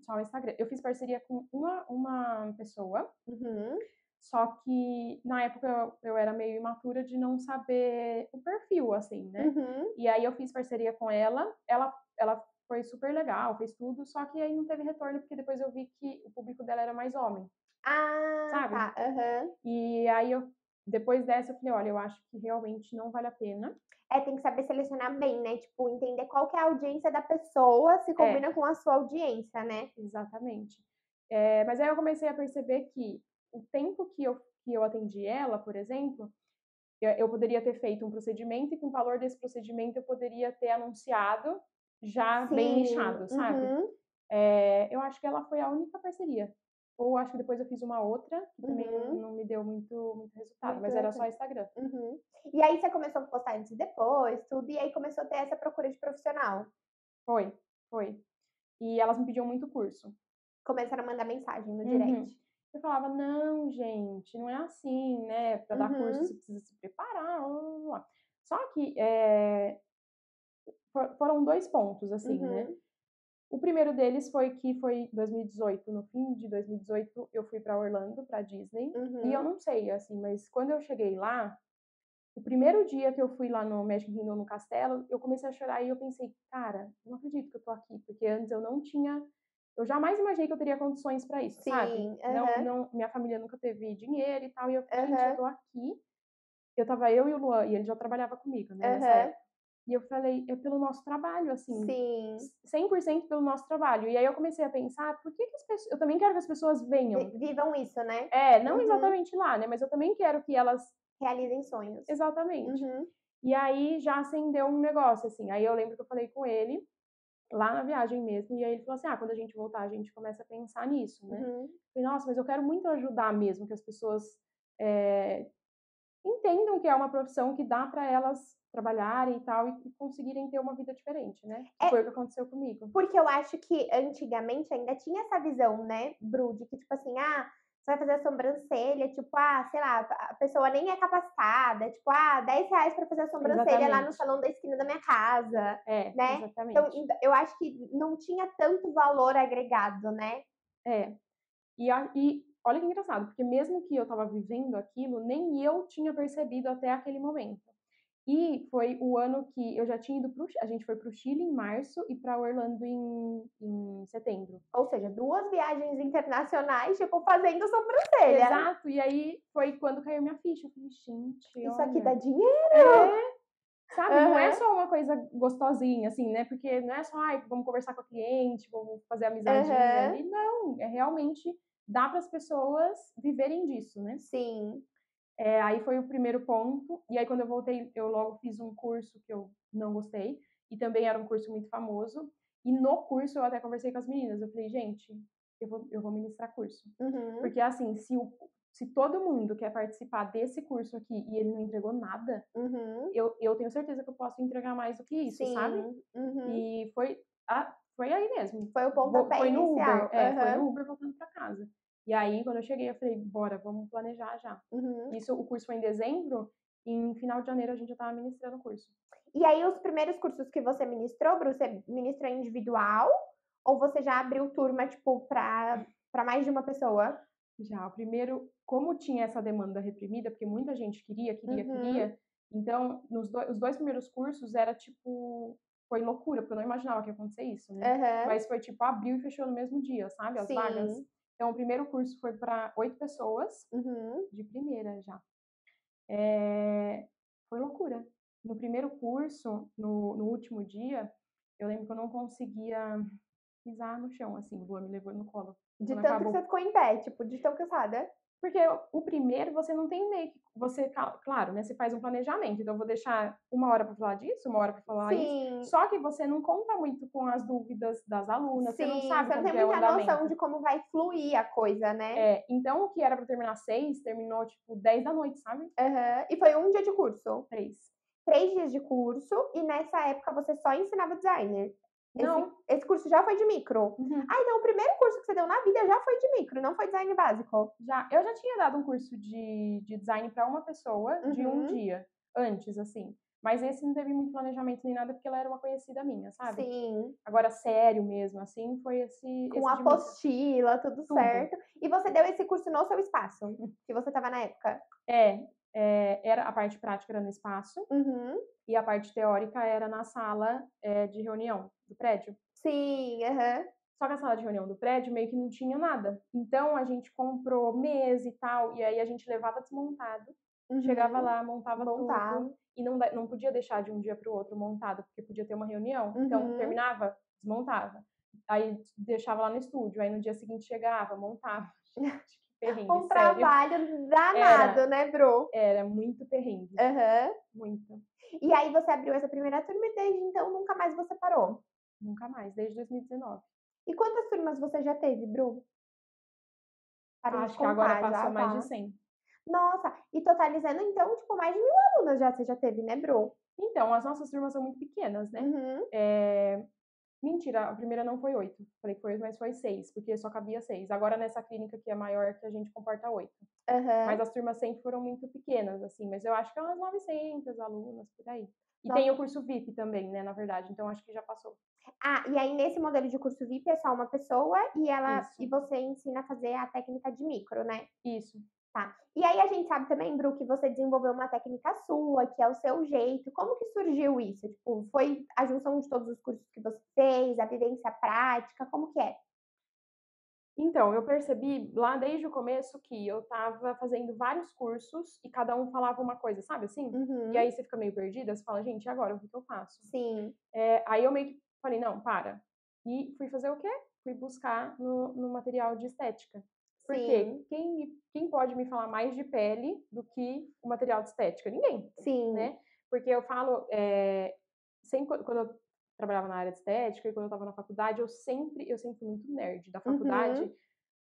[SPEAKER 1] Só o Instagram. Eu fiz parceria com uma pessoa,
[SPEAKER 2] Uhum.
[SPEAKER 1] só que na época eu era meio imatura de não saber o perfil, assim, né?
[SPEAKER 2] Uhum.
[SPEAKER 1] E aí eu fiz parceria com ela foi super legal, fez tudo, só que aí não teve retorno, porque depois eu vi que o público dela era mais homem,
[SPEAKER 2] Ah,
[SPEAKER 1] sabe?
[SPEAKER 2] tá. Aham.
[SPEAKER 1] E aí depois dessa eu falei, olha, eu acho que realmente não vale a pena.
[SPEAKER 2] É, tem que saber selecionar bem, né? Tipo, entender qual que é a audiência da pessoa, se
[SPEAKER 1] É,
[SPEAKER 2] combina com a sua audiência, né?
[SPEAKER 1] exatamente. Mas aí eu comecei a perceber que o tempo que eu atendi ela, por exemplo, eu poderia ter feito um procedimento e com o valor desse procedimento eu poderia ter anunciado já bem
[SPEAKER 2] Sim.
[SPEAKER 1] nichado, sabe?
[SPEAKER 2] Uhum.
[SPEAKER 1] Eu acho que ela foi a única parceria. Ou acho que depois eu fiz uma outra, que também
[SPEAKER 2] Uhum.
[SPEAKER 1] não me deu muito resultado,
[SPEAKER 2] Muito
[SPEAKER 1] mas era só
[SPEAKER 2] bacana.
[SPEAKER 1] Instagram.
[SPEAKER 2] Uhum. E aí você começou a postar antes e depois, tudo, e aí começou a ter essa procura de profissional.
[SPEAKER 1] Foi, foi. E elas me pediam muito curso.
[SPEAKER 2] Começaram a mandar mensagem no direct.
[SPEAKER 1] Uhum. Eu falava, não, gente, não é assim, né? Para dar curso
[SPEAKER 2] Uhum.
[SPEAKER 1] você precisa se preparar. Blá, blá, blá. Só que foram dois pontos, assim, né?
[SPEAKER 2] Uhum.
[SPEAKER 1] O primeiro deles foi 2018. No fim de 2018, eu fui para Orlando, para Disney. E eu
[SPEAKER 2] Uhum.
[SPEAKER 1] não sei, assim, mas quando eu cheguei lá, o primeiro dia que eu fui lá no Magic Kingdom, no castelo, eu comecei a chorar e eu pensei, cara, não acredito que eu tô aqui, porque antes eu não tinha, eu jamais imaginei que eu teria condições para isso, sabe?
[SPEAKER 2] Sim.
[SPEAKER 1] Não,
[SPEAKER 2] Aham.
[SPEAKER 1] não, minha família nunca teve dinheiro e tal, e eu, gente, eu
[SPEAKER 2] Aham.
[SPEAKER 1] tô aqui. Eu e o Luan, e ele já trabalhava comigo, né, nessa
[SPEAKER 2] Aham.
[SPEAKER 1] época. E eu falei, é pelo nosso trabalho, assim,
[SPEAKER 2] Sim.
[SPEAKER 1] 100% pelo nosso trabalho. E aí eu comecei a pensar, por que que as pessoas, eu também quero que as pessoas venham.
[SPEAKER 2] Vivam isso, né?
[SPEAKER 1] Não
[SPEAKER 2] Uhum.
[SPEAKER 1] exatamente lá, né, mas eu também quero que elas,
[SPEAKER 2] Realizem sonhos.
[SPEAKER 1] exatamente.
[SPEAKER 2] Uhum.
[SPEAKER 1] E aí já acendeu um negócio, assim. Aí eu lembro que eu falei com ele, lá na viagem mesmo, e aí ele falou assim: ah, quando a gente voltar, a gente começa a pensar nisso, né?
[SPEAKER 2] Uhum.
[SPEAKER 1] Falei, nossa, mas eu quero muito ajudar mesmo, que as pessoas é, entendam que é uma profissão que dá para elas trabalharem e tal, e conseguirem ter uma vida diferente, né? Que
[SPEAKER 2] É
[SPEAKER 1] foi o que aconteceu comigo.
[SPEAKER 2] porque eu acho que antigamente ainda tinha essa visão, né, Bru, de que tipo assim, você vai fazer a sobrancelha, tipo, sei lá, a pessoa nem é capacitada, tipo, R$ 10 pra fazer a sobrancelha lá no
[SPEAKER 1] Exatamente.
[SPEAKER 2] salão da esquina da minha casa, né? Então,
[SPEAKER 1] Exatamente.
[SPEAKER 2] eu acho que não tinha tanto valor agregado, né?
[SPEAKER 1] É. E olha que engraçado, porque mesmo que eu estava vivendo aquilo, nem eu tinha percebido até aquele momento. E foi o ano que eu já tinha ido a gente foi para o Chile em março e para Orlando em setembro.
[SPEAKER 2] Ou seja, 2 viagens internacionais, tipo, fazendo sobrancelha.
[SPEAKER 1] Exato, e aí foi quando caiu minha ficha. Eu falei, gente,
[SPEAKER 2] Isso aqui dá
[SPEAKER 1] olha.
[SPEAKER 2] dinheiro!
[SPEAKER 1] É, sabe, não é
[SPEAKER 2] Aham,
[SPEAKER 1] só uma coisa gostosinha, assim, né? Porque não é só, ai, vamos conversar com a cliente, vamos fazer amizadinha
[SPEAKER 2] aham,
[SPEAKER 1] ali. Não, é realmente dá para as pessoas viverem disso, né?
[SPEAKER 2] sim.
[SPEAKER 1] Aí foi o primeiro ponto. E aí, quando eu voltei, eu logo fiz um curso que eu não gostei. E também era um curso muito famoso. E no curso eu até conversei com as meninas. Eu falei, gente, eu vou ministrar curso.
[SPEAKER 2] Uhum,
[SPEAKER 1] Porque assim, se todo mundo quer participar desse curso aqui e ele não entregou nada,
[SPEAKER 2] uhum.
[SPEAKER 1] eu tenho certeza que eu posso entregar mais do que isso, sabe?
[SPEAKER 2] Sim, uhum.
[SPEAKER 1] E foi aí mesmo.
[SPEAKER 2] Foi o pontapé
[SPEAKER 1] Foi no
[SPEAKER 2] inicial.
[SPEAKER 1] Uber. Foi
[SPEAKER 2] Aham,
[SPEAKER 1] no Uber voltando para casa. E aí, quando eu cheguei, eu falei, bora, vamos planejar já.
[SPEAKER 2] uhum.
[SPEAKER 1] Isso, o curso foi em dezembro, e em final de janeiro a gente já estava ministrando o curso.
[SPEAKER 2] E aí, os primeiros cursos que você ministrou, Bru, você ministrou individual? Ou você já abriu turma, tipo, pra mais de uma pessoa?
[SPEAKER 1] Já, o primeiro, como tinha essa demanda reprimida, porque muita gente
[SPEAKER 2] Uhum,
[SPEAKER 1] queria, então, os dois primeiros cursos era tipo, foi loucura, porque eu não imaginava que ia acontecer isso, né?
[SPEAKER 2] aham,
[SPEAKER 1] Mas foi tipo, abriu e fechou no mesmo dia, sabe? As vagas.
[SPEAKER 2] sim.
[SPEAKER 1] Então, o primeiro curso foi para 8 pessoas,
[SPEAKER 2] Uhum.
[SPEAKER 1] de primeira já. É, foi loucura. No primeiro curso, no último dia, eu lembro que eu não conseguia pisar no chão, assim, o Lua me levou no colo.
[SPEAKER 2] De
[SPEAKER 1] Quando
[SPEAKER 2] tanto que você
[SPEAKER 1] acabou.
[SPEAKER 2] ficou em pé, tipo, de tão cansada.
[SPEAKER 1] Porque o primeiro você não tem meio que. Você, claro, né? Você faz um planejamento. Então, eu vou deixar uma hora para falar disso, uma hora para falar isso.
[SPEAKER 2] Sim,
[SPEAKER 1] Só que você não conta muito com as dúvidas das alunas, você não
[SPEAKER 2] sim.
[SPEAKER 1] sabe
[SPEAKER 2] Você não
[SPEAKER 1] como
[SPEAKER 2] tem
[SPEAKER 1] que é o
[SPEAKER 2] muita noção
[SPEAKER 1] andamento.
[SPEAKER 2] de como vai fluir a coisa, né?
[SPEAKER 1] Então, o que era para terminar 6, terminou tipo 10 da noite, sabe?
[SPEAKER 2] Aham. E foi um dia de curso?
[SPEAKER 1] 3.
[SPEAKER 2] 3 dias de curso, e nessa época você só ensinava designer?
[SPEAKER 1] Não.
[SPEAKER 2] Esse curso já foi de micro?
[SPEAKER 1] Uhum.
[SPEAKER 2] Ah, então o primeiro curso que você deu na vida já foi de micro, não foi design básico?
[SPEAKER 1] Eu já tinha dado um curso de design para uma pessoa de um
[SPEAKER 2] Uhum.
[SPEAKER 1] dia, antes, assim. Mas esse não teve muito planejamento nem nada, porque ela era uma conhecida minha, sabe?
[SPEAKER 2] Sim.
[SPEAKER 1] Agora, sério mesmo, assim, foi
[SPEAKER 2] Com
[SPEAKER 1] esse de micro.
[SPEAKER 2] apostila, tudo
[SPEAKER 1] Tudo.
[SPEAKER 2] certo. E você deu esse curso no seu espaço, que você estava na época?
[SPEAKER 1] Era a parte prática era no espaço
[SPEAKER 2] Uhum.
[SPEAKER 1] e a parte teórica era na sala de reunião do prédio.
[SPEAKER 2] Sim, aham.
[SPEAKER 1] Só que a sala de reunião do prédio meio que não tinha nada. Então a gente comprou mesa e tal, e aí a gente levava desmontado, chegava
[SPEAKER 2] Uhum.
[SPEAKER 1] lá, montava
[SPEAKER 2] Montava.
[SPEAKER 1] tudo, e não podia deixar de um dia para o outro montado, porque podia ter uma reunião. Então
[SPEAKER 2] Uhum.
[SPEAKER 1] terminava, desmontava. Aí deixava lá no estúdio, aí no dia seguinte chegava, montava. Gente, que perrengue,
[SPEAKER 2] Um
[SPEAKER 1] sério.
[SPEAKER 2] trabalho danado,
[SPEAKER 1] Era,
[SPEAKER 2] né, Bru?
[SPEAKER 1] era muito perrengue,
[SPEAKER 2] Aham.
[SPEAKER 1] muito.
[SPEAKER 2] E aí você abriu essa primeira turma e desde então nunca mais você parou?
[SPEAKER 1] Nunca mais, desde 2019.
[SPEAKER 2] E quantas turmas você já teve, Bru? Parei de
[SPEAKER 1] Acho que agora
[SPEAKER 2] contar já,
[SPEAKER 1] passou mais de
[SPEAKER 2] tá?
[SPEAKER 1] 100.
[SPEAKER 2] Nossa, e totalizando então, tipo, mais de 1000 alunas já você já teve, né, Bru?
[SPEAKER 1] Então, as nossas turmas são muito pequenas, né?
[SPEAKER 2] Uhum.
[SPEAKER 1] Mentira, a primeira não foi 8. Falei que foi 8, mas foi 6, porque só cabia 6. Agora nessa clínica que é maior, que a gente comporta 8.
[SPEAKER 2] Aham.
[SPEAKER 1] Mas as turmas sempre foram muito pequenas, assim, mas eu acho que é umas 900 alunas, por aí. E tem
[SPEAKER 2] Nossa.
[SPEAKER 1] o curso VIP também, né, na verdade, então acho que já passou.
[SPEAKER 2] Ah, e aí nesse modelo de curso VIP é só uma pessoa e
[SPEAKER 1] Isso,
[SPEAKER 2] você ensina a fazer a técnica de micro, né?
[SPEAKER 1] isso.
[SPEAKER 2] Tá. E aí a gente sabe também, Bru, que você desenvolveu uma técnica sua, que é o seu jeito. Como que surgiu isso? Tipo, foi a junção de todos os cursos que você fez, a vivência prática, como que é?
[SPEAKER 1] Então, eu percebi lá desde o começo que eu estava fazendo vários cursos e cada um falava uma coisa, sabe assim? E
[SPEAKER 2] Uhum.
[SPEAKER 1] aí você fica meio perdida, você fala, gente, e agora? O que eu faço?
[SPEAKER 2] Sim.
[SPEAKER 1] Aí eu meio que falei, não, para. E fui fazer o quê? Fui buscar no material de estética. Porque
[SPEAKER 2] Sim.
[SPEAKER 1] quem pode me falar mais de pele do que o material de estética? Ninguém,
[SPEAKER 2] Sim.
[SPEAKER 1] né? Porque eu falo, sempre quando eu trabalhava na área de estética e quando eu estava na faculdade, eu sempre fui muito nerd. Da
[SPEAKER 2] Uhum.
[SPEAKER 1] faculdade,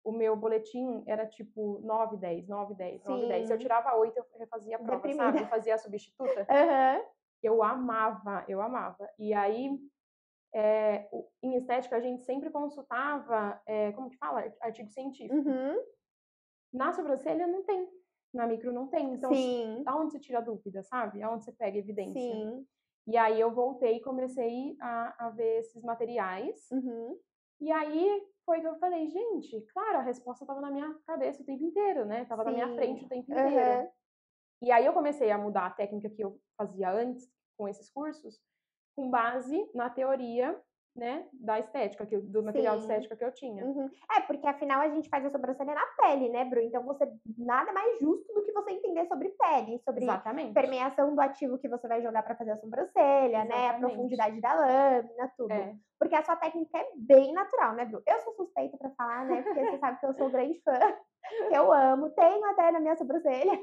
[SPEAKER 1] o meu boletim era tipo 9, 10, 9, 10, 9, 10. Se eu
[SPEAKER 2] Sim.
[SPEAKER 1] tirava 8, eu refazia a prova,
[SPEAKER 2] Deprimida.
[SPEAKER 1] sabe? Eu fazia a substituta.
[SPEAKER 2] Aham.
[SPEAKER 1] Eu amava, eu amava. E aí, em estética, a gente sempre consultava, como que fala? Artigo científico.
[SPEAKER 2] Uhum.
[SPEAKER 1] Na sobrancelha não tem, na micro não tem. Então,
[SPEAKER 2] Sim.
[SPEAKER 1] aonde você tira a dúvida, sabe? Aonde você pega evidência?
[SPEAKER 2] Sim.
[SPEAKER 1] E aí eu voltei e comecei a ver esses materiais.
[SPEAKER 2] Uhum.
[SPEAKER 1] E aí foi que eu falei, gente, claro, a resposta estava na minha cabeça o tempo inteiro, né? Tava na minha
[SPEAKER 2] Sim.
[SPEAKER 1] frente o tempo inteiro.
[SPEAKER 2] Aham.
[SPEAKER 1] E aí eu comecei a mudar a técnica que eu fazia antes com esses cursos, com base na teoria, né, da estética, do material de
[SPEAKER 2] Sim.
[SPEAKER 1] estética que eu tinha.
[SPEAKER 2] Uhum. É, porque afinal a gente faz a sobrancelha na pele, né, Bru? Então você nada mais justo do que você entender sobre pele, sobre
[SPEAKER 1] Exatamente.
[SPEAKER 2] permeação do ativo que você vai jogar para fazer a sobrancelha, né? A
[SPEAKER 1] Exatamente.
[SPEAKER 2] profundidade da lâmina, tudo.
[SPEAKER 1] É.
[SPEAKER 2] Porque a sua técnica é bem natural, né, Bru? Eu sou suspeita para falar, né? Porque você sabe que eu sou grande fã, que eu amo, tenho até na minha sobrancelha.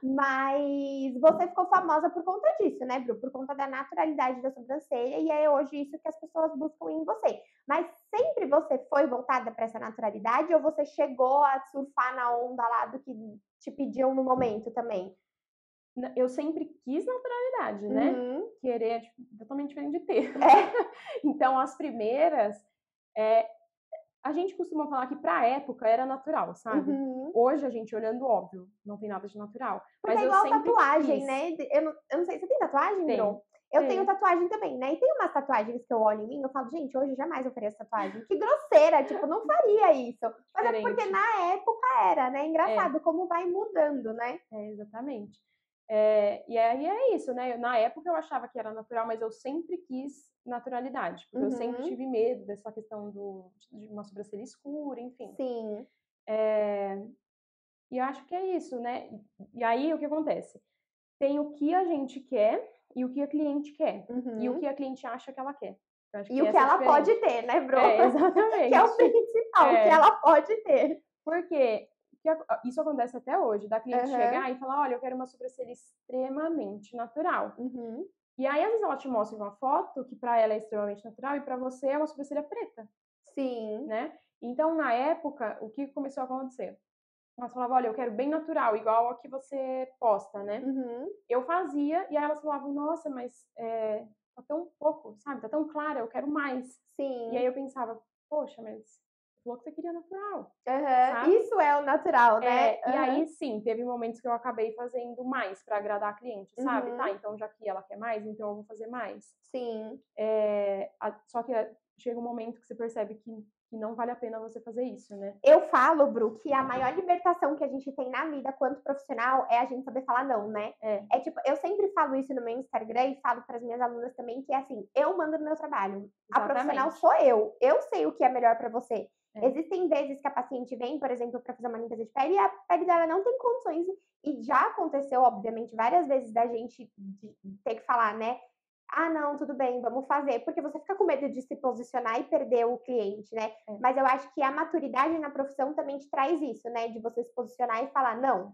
[SPEAKER 2] Mas você ficou famosa por conta disso, né, Bru? Por conta da naturalidade da sobrancelha, e é hoje isso que as pessoas buscam em você. Mas sempre você foi voltada para essa naturalidade ou você chegou a surfar na onda lá do que te pediam no momento também?
[SPEAKER 1] Eu sempre quis naturalidade, né?
[SPEAKER 2] Uhum.
[SPEAKER 1] Querer é totalmente diferente de ter.
[SPEAKER 2] É.
[SPEAKER 1] Então, as primeiras, é, a gente costuma falar que pra época era natural, sabe?
[SPEAKER 2] Uhum.
[SPEAKER 1] Hoje a gente olhando, óbvio, não tem nada de natural.
[SPEAKER 2] Porque
[SPEAKER 1] Mas
[SPEAKER 2] é
[SPEAKER 1] eu
[SPEAKER 2] igual
[SPEAKER 1] sempre
[SPEAKER 2] tatuagem,
[SPEAKER 1] quis.
[SPEAKER 2] né? Eu não sei, você tem tatuagem,
[SPEAKER 1] Tem,
[SPEAKER 2] Bru? Eu tenho
[SPEAKER 1] tem.
[SPEAKER 2] tatuagem também, né? E tem umas tatuagens que eu olho em mim, eu falo, gente, hoje jamais eu faria essa tatuagem. Que grosseira, tipo, não faria isso. Mas é porque
[SPEAKER 1] Diferente.
[SPEAKER 2] na época era, né?
[SPEAKER 1] É,
[SPEAKER 2] Engraçado como vai mudando, né?
[SPEAKER 1] exatamente. E aí é isso, né? Na época eu achava que era natural, mas eu sempre quis naturalidade, porque eu sempre
[SPEAKER 2] Uhum.
[SPEAKER 1] tive medo dessa questão de uma sobrancelha escura, enfim.
[SPEAKER 2] Sim.
[SPEAKER 1] E eu acho que é isso, né? E aí o que acontece? Tem o que a gente quer e o que a cliente quer. E o
[SPEAKER 2] Uhum.
[SPEAKER 1] que a cliente acha que ela quer. Eu acho
[SPEAKER 2] E
[SPEAKER 1] que
[SPEAKER 2] o que
[SPEAKER 1] essa é a
[SPEAKER 2] ela pode
[SPEAKER 1] diferença.
[SPEAKER 2] ter, né, Bru? Que é o
[SPEAKER 1] Exatamente.
[SPEAKER 2] principal, o que
[SPEAKER 1] É,
[SPEAKER 2] ela pode ter.
[SPEAKER 1] porque isso acontece até hoje, da cliente
[SPEAKER 2] Aham.
[SPEAKER 1] chegar e falar, olha, eu quero uma sobrancelha extremamente natural.
[SPEAKER 2] Uhum.
[SPEAKER 1] E aí, às vezes, ela te mostra uma foto que pra ela é extremamente natural e pra você é uma sobrancelha preta,
[SPEAKER 2] Sim.
[SPEAKER 1] né? Então, na época, o que começou a acontecer? Elas falavam, olha, eu quero bem natural, igual a que você posta, né?
[SPEAKER 2] Uhum.
[SPEAKER 1] Eu fazia, e aí elas falavam, nossa, mas tá tão pouco, sabe? Tá tão clara, eu quero mais.
[SPEAKER 2] Sim.
[SPEAKER 1] E aí eu pensava, poxa, mas você falou que você queria natural,
[SPEAKER 2] Uhum.
[SPEAKER 1] sabe?
[SPEAKER 2] Isso é o natural, né?
[SPEAKER 1] E aí, sim, teve momentos que eu acabei fazendo mais pra agradar a cliente, sabe? Tá, então já que ela quer mais, então eu vou fazer mais.
[SPEAKER 2] Sim.
[SPEAKER 1] Só que chega um momento que você percebe que não vale a pena você fazer isso, né?
[SPEAKER 2] Eu falo, Bru, que a maior libertação que a gente tem na vida quanto profissional é a gente saber falar não, né? É tipo, eu sempre falo isso no meu Instagram e falo para as minhas alunas também, que é assim, eu mando no meu trabalho. A profissional sou eu. Eu sei o que é melhor para você. Existem vezes que a paciente vem, por exemplo, para fazer uma limpeza de pele e a pele dela não tem condições. E já aconteceu, obviamente, várias vezes da gente ter que falar, né? Ah, não, tudo bem, vamos fazer. Porque você fica com medo de se posicionar e perder o cliente, né? Mas eu acho que a maturidade na profissão também te traz isso, né? De você se posicionar e falar, não,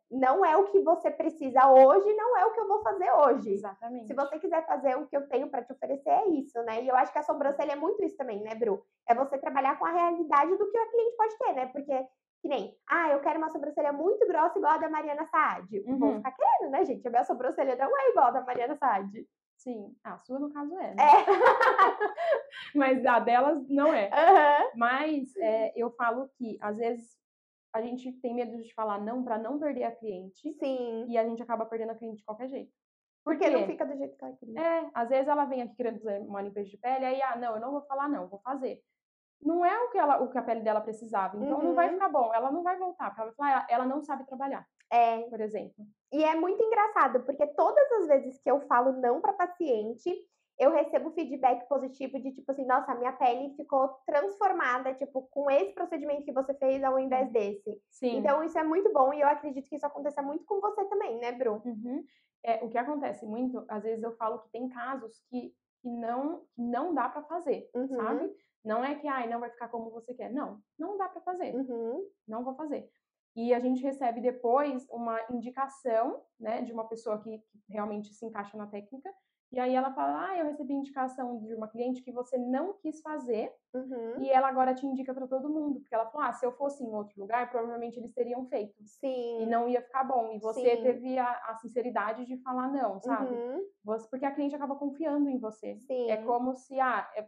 [SPEAKER 2] não é o que você precisa hoje, não é o que eu vou fazer hoje.
[SPEAKER 1] Exatamente.
[SPEAKER 2] Se você quiser fazer o que eu tenho para te oferecer, é isso, né? E eu acho que a sobrancelha é muito isso também, né, Bru? É você trabalhar com a realidade do que a cliente pode ter, né? Porque, que nem, eu quero uma sobrancelha muito grossa igual a da Mariana Saad. Vou ficar querendo, né, gente? A minha sobrancelha não é igual a da Mariana Saad.
[SPEAKER 1] Sim, a sua no caso é, né? Mas a delas não é. Mas eu falo que, às vezes, a gente tem medo de falar não pra não perder a cliente.
[SPEAKER 2] Sim.
[SPEAKER 1] E a gente acaba perdendo a cliente de qualquer jeito.
[SPEAKER 2] Porque não fica do jeito que ela queria.
[SPEAKER 1] Às vezes ela vem aqui querendo fazer uma limpeza de pele, aí, não, eu não vou falar não, vou fazer. Não é o que a pele dela precisava, então não vai ficar bom, ela não vai voltar, porque ela vai falar, ela não sabe trabalhar, por exemplo.
[SPEAKER 2] E é muito engraçado, porque todas as vezes que eu falo não para paciente, eu recebo feedback positivo de tipo assim, nossa, a minha pele ficou transformada, tipo, com esse procedimento que você fez ao invés desse.
[SPEAKER 1] Sim.
[SPEAKER 2] Então isso é muito bom e eu acredito que isso aconteça muito com você também, né, Bru?
[SPEAKER 1] O que acontece muito, às vezes eu falo que tem casos que não dá pra fazer, sabe? Não é que, não vai ficar como você quer. Não dá pra fazer. Não vou fazer. E a gente recebe depois uma indicação, né, de uma pessoa que realmente se encaixa na técnica. E aí ela fala, eu recebi indicação de uma cliente que você não quis fazer. E ela agora te indica pra todo mundo. Porque ela falou, se eu fosse em outro lugar, provavelmente eles teriam feito.
[SPEAKER 2] Sim.
[SPEAKER 1] E não ia ficar bom. E você teve a sinceridade de falar não, sabe? Porque a cliente acaba confiando em você.
[SPEAKER 2] Sim.
[SPEAKER 1] É como se,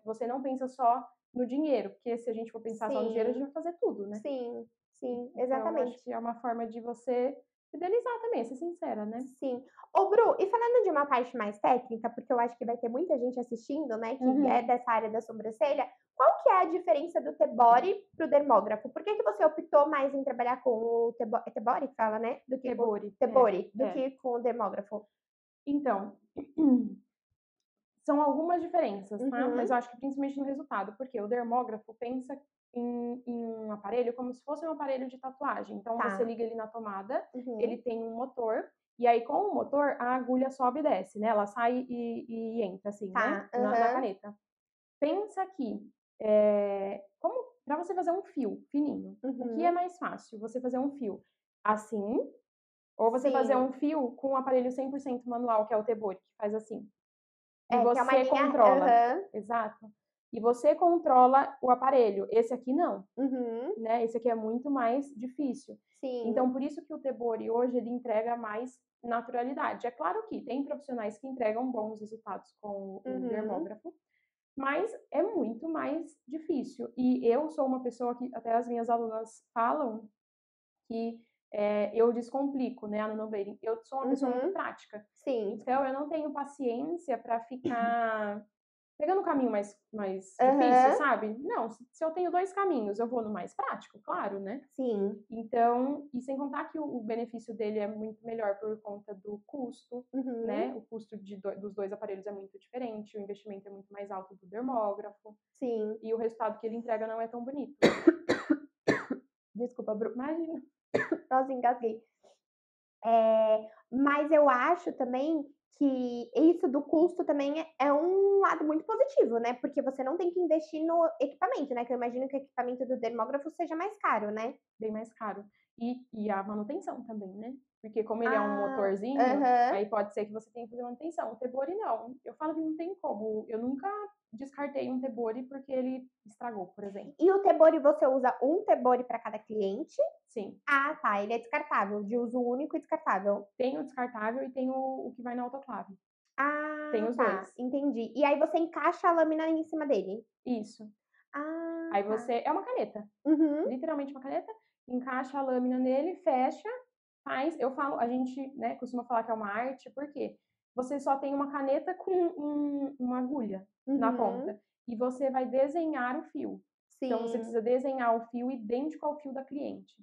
[SPEAKER 1] você não pensa só no dinheiro. Porque se a gente for pensar só no dinheiro, a gente vai fazer tudo, né?
[SPEAKER 2] Sim,
[SPEAKER 1] Então,
[SPEAKER 2] exatamente.
[SPEAKER 1] acho que é uma forma de você fidelizar também, ser sincera, né?
[SPEAKER 2] Sim. Ô, Bru, e falando de uma parte mais técnica, porque eu acho que vai ter muita gente assistindo, né, que é dessa área da sobrancelha, qual que é a diferença do T-Body pro dermógrafo? Por que você optou mais em trabalhar com o T-Body que fala, né? Do que
[SPEAKER 1] T-Body.
[SPEAKER 2] do que com o dermógrafo?
[SPEAKER 1] Então, são algumas diferenças, tá? Mas eu acho que principalmente no resultado, porque o dermógrafo pensa em um aparelho como se fosse um aparelho de tatuagem. Então, você liga ele na tomada, ele tem um motor, e aí com o motor a agulha sobe e desce, né? Ela sai e entra, assim, né? Na caneta. Pensa que, como para você fazer um fio fininho, o que é mais fácil? Você fazer um fio assim, ou você fazer um fio com um aparelho 100% manual, que é o T-Body, que faz assim. E
[SPEAKER 2] que é uma
[SPEAKER 1] você
[SPEAKER 2] linha...
[SPEAKER 1] controla. Exato. E você controla o aparelho. Esse aqui não. Né? Esse aqui é muito mais difícil.
[SPEAKER 2] Sim.
[SPEAKER 1] Então, por isso que o T-Body hoje ele entrega mais naturalidade. É claro que tem profissionais que entregam bons resultados com o dermógrafo, mas é muito mais difícil. E eu sou uma pessoa que até as minhas alunas falam que eu descomplico, né, a nanoblading. Eu sou uma pessoa muito prática.
[SPEAKER 2] Sim.
[SPEAKER 1] Então, eu não tenho paciência para ficar pegando o caminho mais difícil, sabe? Não, se eu tenho 2 caminhos, eu vou no mais prático, claro, né?
[SPEAKER 2] Sim.
[SPEAKER 1] Então, e sem contar que o benefício dele é muito melhor por conta do custo, né? O custo dos 2 aparelhos é muito diferente, o investimento é muito mais alto do dermógrafo.
[SPEAKER 2] Sim.
[SPEAKER 1] E o resultado que ele entrega não é tão bonito.
[SPEAKER 2] Desculpa, Bru.
[SPEAKER 1] Imagina.
[SPEAKER 2] Nossa, engasguei. Mas eu acho também que isso do custo também é um lado muito positivo, né? Porque você não tem que investir no equipamento, né? Que eu imagino que o equipamento do dermógrafo seja mais caro, né?
[SPEAKER 1] Bem mais caro. E a manutenção também, né? Porque como ele é um motorzinho, aí pode ser que você tenha que fazer manutenção. O T-Body não. Eu falo que não tem como. Eu nunca descartei um T-Body porque ele estragou, por exemplo.
[SPEAKER 2] E o T-Body, você usa um T-Body para cada cliente?
[SPEAKER 1] Sim.
[SPEAKER 2] Ah, tá. Ele é descartável, de uso único e descartável.
[SPEAKER 1] Tem o descartável e tem o que vai na autoclave. Tem
[SPEAKER 2] Ah,
[SPEAKER 1] os
[SPEAKER 2] tá,
[SPEAKER 1] dois.
[SPEAKER 2] entendi. E aí você encaixa a lâmina em cima dele?
[SPEAKER 1] Isso.
[SPEAKER 2] Ah,
[SPEAKER 1] Aí
[SPEAKER 2] tá.
[SPEAKER 1] você é uma caneta,
[SPEAKER 2] Uhum.
[SPEAKER 1] literalmente uma caneta, encaixa a lâmina nele, fecha, faz eu falo a gente, né, costuma falar que é uma arte, por quê? Você só tem uma caneta com uma agulha na
[SPEAKER 2] Uhum.
[SPEAKER 1] ponta, e você vai desenhar o fio. Então você
[SPEAKER 2] Sim.
[SPEAKER 1] precisa desenhar o fio idêntico ao fio da cliente.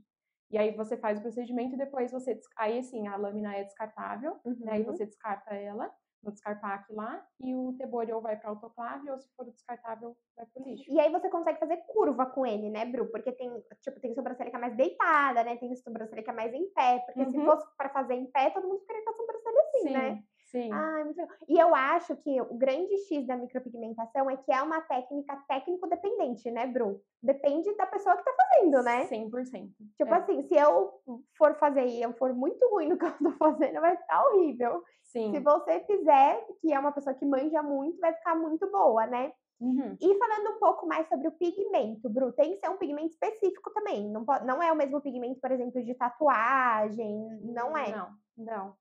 [SPEAKER 1] E aí você faz o procedimento e depois você aí sim, a lâmina é descartável, né, aí
[SPEAKER 2] Uhum.
[SPEAKER 1] você descarta ela no descarpaque lá, e o tebori ou vai para autoclave ou se for descartável, vai para o lixo.
[SPEAKER 2] E aí você consegue fazer curva com ele, né, Bru? Porque tem, tipo, tem sobrancelha que é mais deitada, né, tem sobrancelha que é mais em pé, porque se
[SPEAKER 1] Uhum.
[SPEAKER 2] fosse pra fazer em pé, todo mundo ficaria com a sobrancelha assim, né.
[SPEAKER 1] Sim, sim.
[SPEAKER 2] Ai, muito legal. E eu acho que o grande X da micropigmentação é que é uma técnica técnico-dependente, né, Bru? Depende da pessoa que tá fazendo, né.
[SPEAKER 1] 100%.
[SPEAKER 2] Tipo
[SPEAKER 1] É.
[SPEAKER 2] assim, se eu for fazer e eu for muito ruim no que eu tô fazendo, vai ficar horrível. Se
[SPEAKER 1] Sim.
[SPEAKER 2] você fizer, que é uma pessoa que manja muito, vai ficar muito boa, né.
[SPEAKER 1] Uhum.
[SPEAKER 2] E falando um pouco mais sobre o pigmento, Bru, tem que ser um pigmento específico também, não é o mesmo pigmento, por exemplo, de tatuagem, não é?
[SPEAKER 1] Não, não.